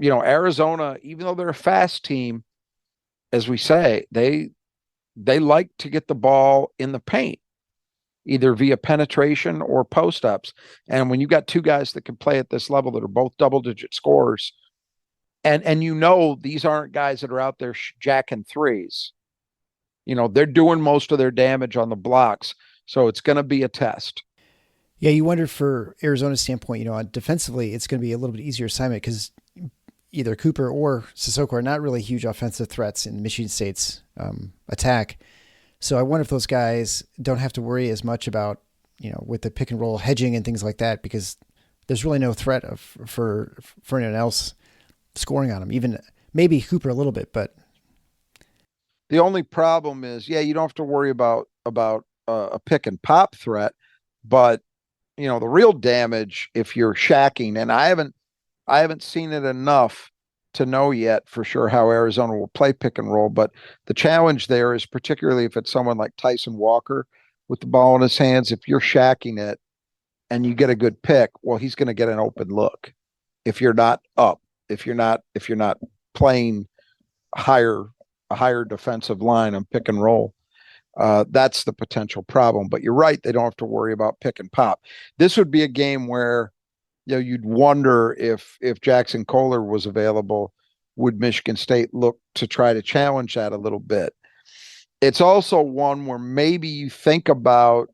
Arizona, even though they're a fast team, as we say, they like to get the ball in the paint, either via penetration or post-ups. And when you got two guys that can play at this level that are both double-digit scorers, and these aren't guys that are out there jacking threes. They're doing most of their damage on the blocks, so it's going to be a test. Yeah, you wonder for Arizona's standpoint, defensively, it's going to be a little bit easier assignment because either Cooper or Sissoko are not really huge offensive threats in Michigan State's attack. So I wonder if those guys don't have to worry as much about, with the pick and roll hedging and things like that, because there's really no threat for anyone else scoring on them. Even maybe Cooper a little bit, but the only problem is, you don't have to worry about a pick and pop threat, but the real damage if you're shacking, and I haven't seen it enough to know yet for sure how Arizona will play pick and roll, but the challenge there is particularly if it's someone like Tyson Walker with the ball in his hands, if you're shacking it and you get a good pick, well, he's going to get an open look. If you're not up, if you're not playing a higher defensive line on pick and roll, that's the potential problem. But you're right, they don't have to worry about pick and pop. This would be a game where you'd wonder if Jackson Kohler was available, would Michigan State look to try to challenge that a little bit? It's also one where maybe you think about,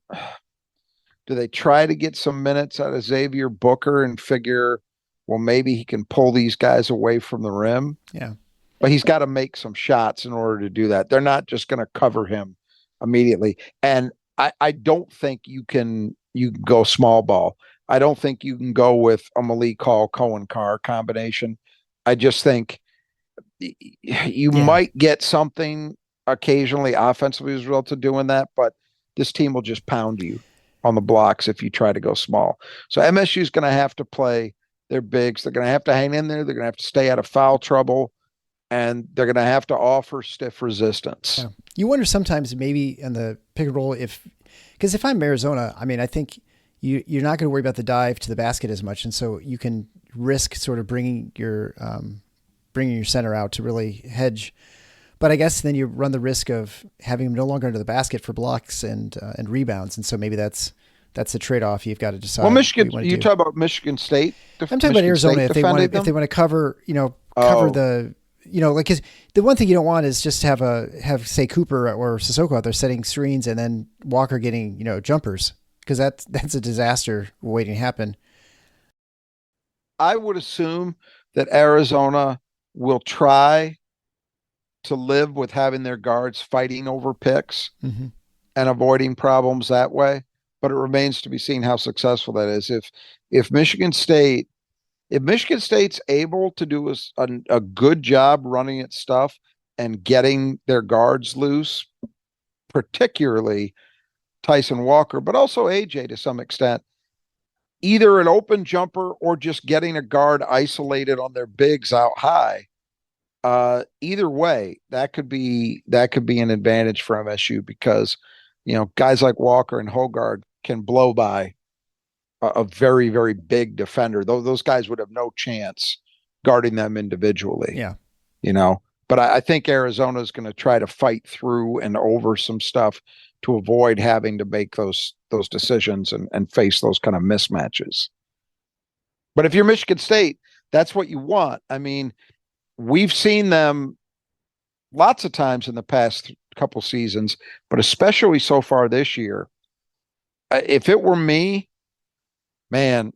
do they try to get some minutes out of Xavier Booker and figure, well, maybe he can pull these guys away from the rim? Yeah. But he's got to make some shots in order to do that. They're not just going to cover him immediately. And I don't think you can go small ball. I don't think you can go with a Malik Hall, Cohen Carr combination. I just think you might get something occasionally offensively as a result of doing that, but this team will just pound you on the blocks if you try to go small. So MSU is going to have to play their bigs. They're going to have to hang in there. They're going to have to stay out of foul trouble, and they're going to have to offer stiff resistance. Yeah. You wonder sometimes maybe in the pick and roll because if I'm Arizona, I think you're not going to worry about the dive to the basket as much, and so you can risk sort of bringing your center out to really hedge. But I guess then you run the risk of having him no longer under the basket for blocks and rebounds, and so maybe that's the trade-off you've got to decide. Well, Michigan, you talk about Michigan State. I'm talking about Arizona if they want to cover the. Cause the one thing you don't want is just have say Cooper or Sissoko out there setting screens and then Walker getting, jumpers, because that's a disaster waiting to happen. I would assume that Arizona will try to live with having their guards fighting over picks and avoiding problems that way, but it remains to be seen how successful that is. If Michigan State's able to do a good job running its stuff and getting their guards loose, particularly Tyson Walker, but also AJ to some extent, either an open jumper or just getting a guard isolated on their bigs out high, either way, that could be an advantage for MSU because, guys like Walker and Hogard can blow by a very, very big defender. Those guys would have no chance guarding them individually. Yeah. You know, but I think Arizona is going to try to fight through and over some stuff to avoid having to make those decisions and face those kind of mismatches. But if you're Michigan State, that's what you want. I mean, we've seen them lots of times in the past couple seasons, but especially so far this year. If it were me, man,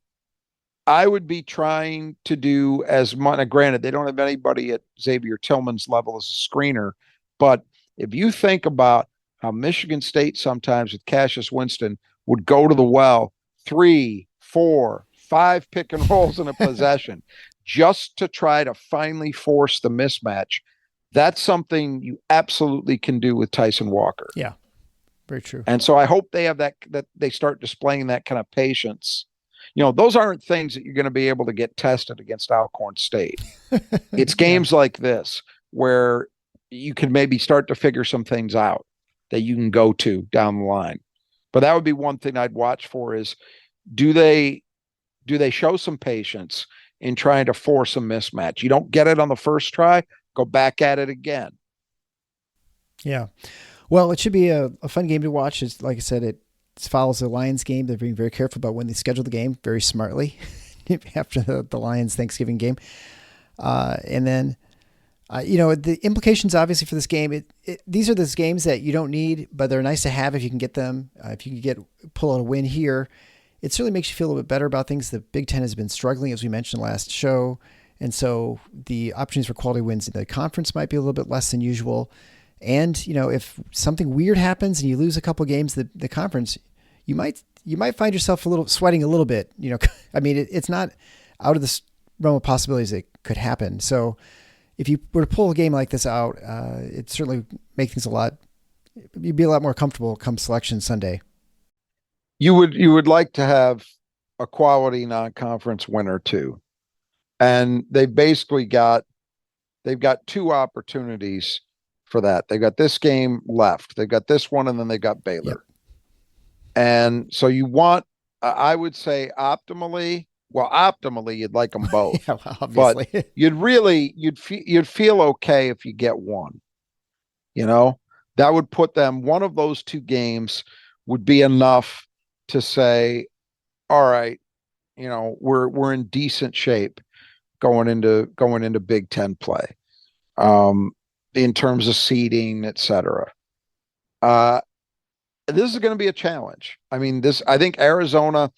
I would be trying to do as much. Granted, they don't have anybody at Xavier Tillman's level as a screener, but if you think about how Michigan State sometimes with Cassius Winston would go to the well 3, 4, 5 pick and rolls in a possession just to try to finally force the mismatch, that's something you absolutely can do with Tyson Walker. Yeah, very true. And so I hope they have that they start displaying that kind of patience. You know, those aren't things that you're going to be able to get tested against Alcorn State. It's games like this where you can maybe start to figure some things out that you can go to down the line. But that would be one thing I'd watch for is do they show some patience in trying to force a mismatch? You don't get it on the first try, go back at it again. Yeah. Well, it should be a fun game to watch. It's, like I said, it follows the Lions game. They're being very careful about when they schedule the game, very smartly, after the Lions Thanksgiving game. And then, the implications obviously for this game, these are those games that you don't need, but they're nice to have if you can get them. If you can pull out a win here, it certainly makes you feel a little bit better about things. The Big Ten has been struggling, as we mentioned last show. And so the opportunities for quality wins in the conference might be a little bit less than usual. And, if something weird happens and you lose a couple games, the conference, you might find yourself sweating a little bit. I mean, it's not out of the realm of possibilities that could happen. So if you were to pull a game like this out, it certainly make things you'd be a lot more comfortable come Selection Sunday. You would like to have a quality non-conference winner too. And they've got 2 opportunities for that. They got this game left. They've got this one, and then they got Baylor. Yep. And so you want, I would say optimally, you'd like them both. Yeah, well, obviously. But you'd feel okay if you get one. That would put them, one of those 2 games would be enough to say, all right, we're in decent shape going into Big Ten play. In terms of seeding, et cetera. This is going to be a challenge. I mean, I think Arizona,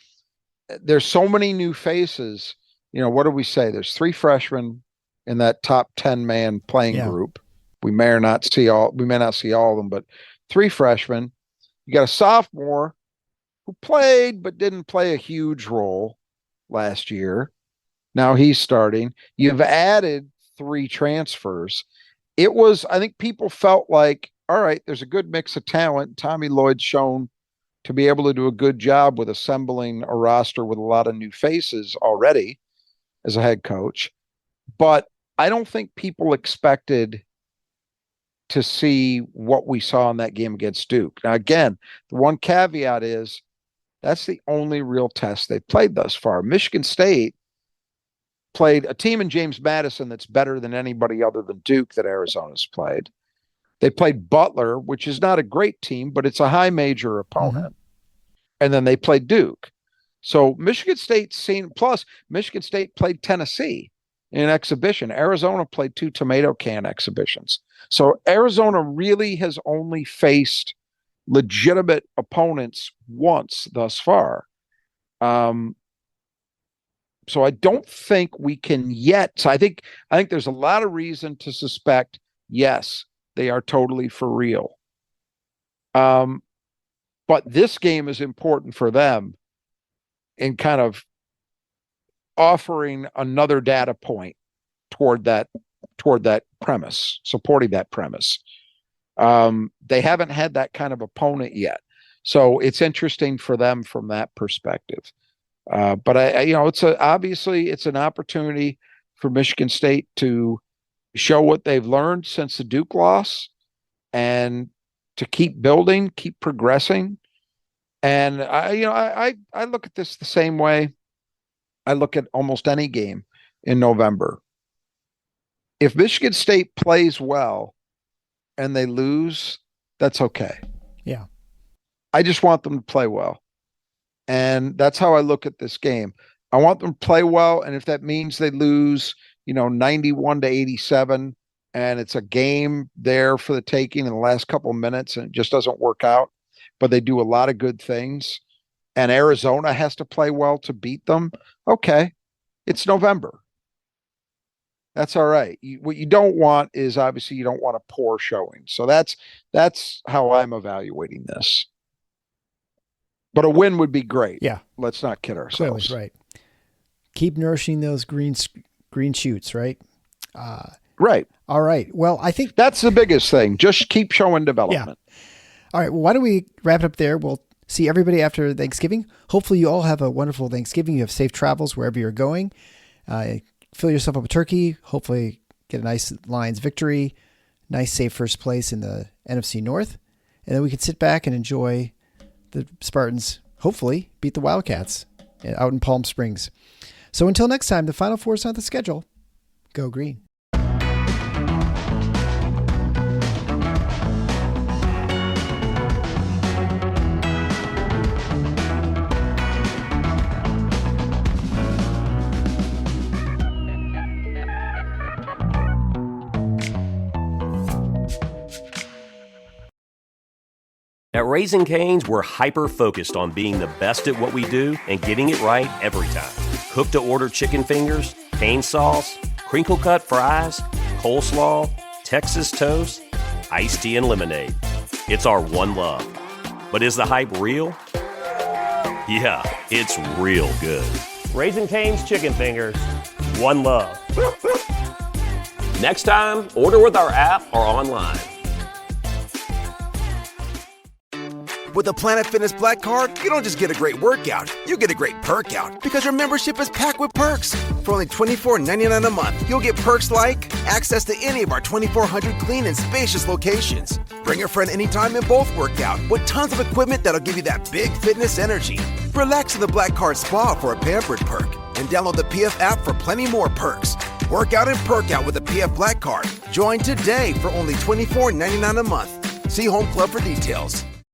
there's so many new faces. What do we say? There's 3 freshmen in that top 10 man playing group. We may not see all of them, but 3 freshmen. You got a sophomore who played, but didn't play a huge role last year. Now he's starting. You've added 3 transfers. I think people felt like, all right, there's a good mix of talent. Tommy Lloyd's shown to be able to do a good job with assembling a roster with a lot of new faces already as a head coach. But I don't think people expected to see what we saw in that game against Duke. Now, again, the one caveat is that's the only real test they've played thus far. Michigan State played a team in James Madison that's better than anybody other than Duke that Arizona's played. They played Butler, which is not a great team, but it's a high major opponent. Mm-hmm. And then they played Duke. So Michigan State played Tennessee in an exhibition. Arizona played 2 tomato can exhibitions. So Arizona really has only faced legitimate opponents once thus far. So I don't think we can yet. So I think there's a lot of reason to suspect, yes, they are totally for real. But this game is important for them in kind of offering another data point toward that premise, supporting that premise. They haven't had that kind of opponent yet. So it's interesting for them from that perspective. But obviously it's an opportunity for Michigan State to show what they've learned since the Duke loss and to keep building, keep progressing. And I look at this the same way I look at almost any game in November. If Michigan State plays well and they lose, that's okay. Yeah. I just want them to play well. And that's how I look at this game. I want them to play well. And if that means they lose, 91-87, and it's a game there for the taking in the last couple of minutes and it just doesn't work out, but they do a lot of good things, and Arizona has to play well to beat them, okay, it's November. That's all right. What you don't want is, obviously, you don't want a poor showing. So that's how I'm evaluating this. But a win would be great. Yeah. Let's not kid ourselves. Clearly, right. Keep nourishing those green shoots, right? Right. All right. Well, I think that's the biggest thing. Just keep showing development. Yeah. All right. Well, why don't we wrap it up there? We'll see everybody after Thanksgiving. Hopefully you all have a wonderful Thanksgiving. You have safe travels wherever you're going. Fill yourself up with turkey. Hopefully get a nice Lions victory. Nice, safe first place in the NFC North. And then we can sit back and enjoy the Spartans, hopefully, beat the Wildcats out in Palm Springs. So until next time, the Final Four is on the schedule. Go Green. At Raising Cane's, we're hyper-focused on being the best at what we do and getting it right every time. Cook-to-order chicken fingers, cane sauce, crinkle-cut fries, coleslaw, Texas toast, iced tea, and lemonade. It's our one love. But is the hype real? Yeah, it's real good. Raising Cane's chicken fingers, one love. Next time, order with our app or online. With the Planet Fitness Black Card, you don't just get a great workout, you get a great perk out because your membership is packed with perks. For only $24.99 a month, you'll get perks like access to any of our 2,400 clean and spacious locations. Bring a friend anytime and both work out with tons of equipment that'll give you that big fitness energy. Relax in the Black Card Spa for a pampered perk and download the PF app for plenty more perks. Work out and perk out with the PF Black Card. Join today for only $24.99 a month. See Home Club for details.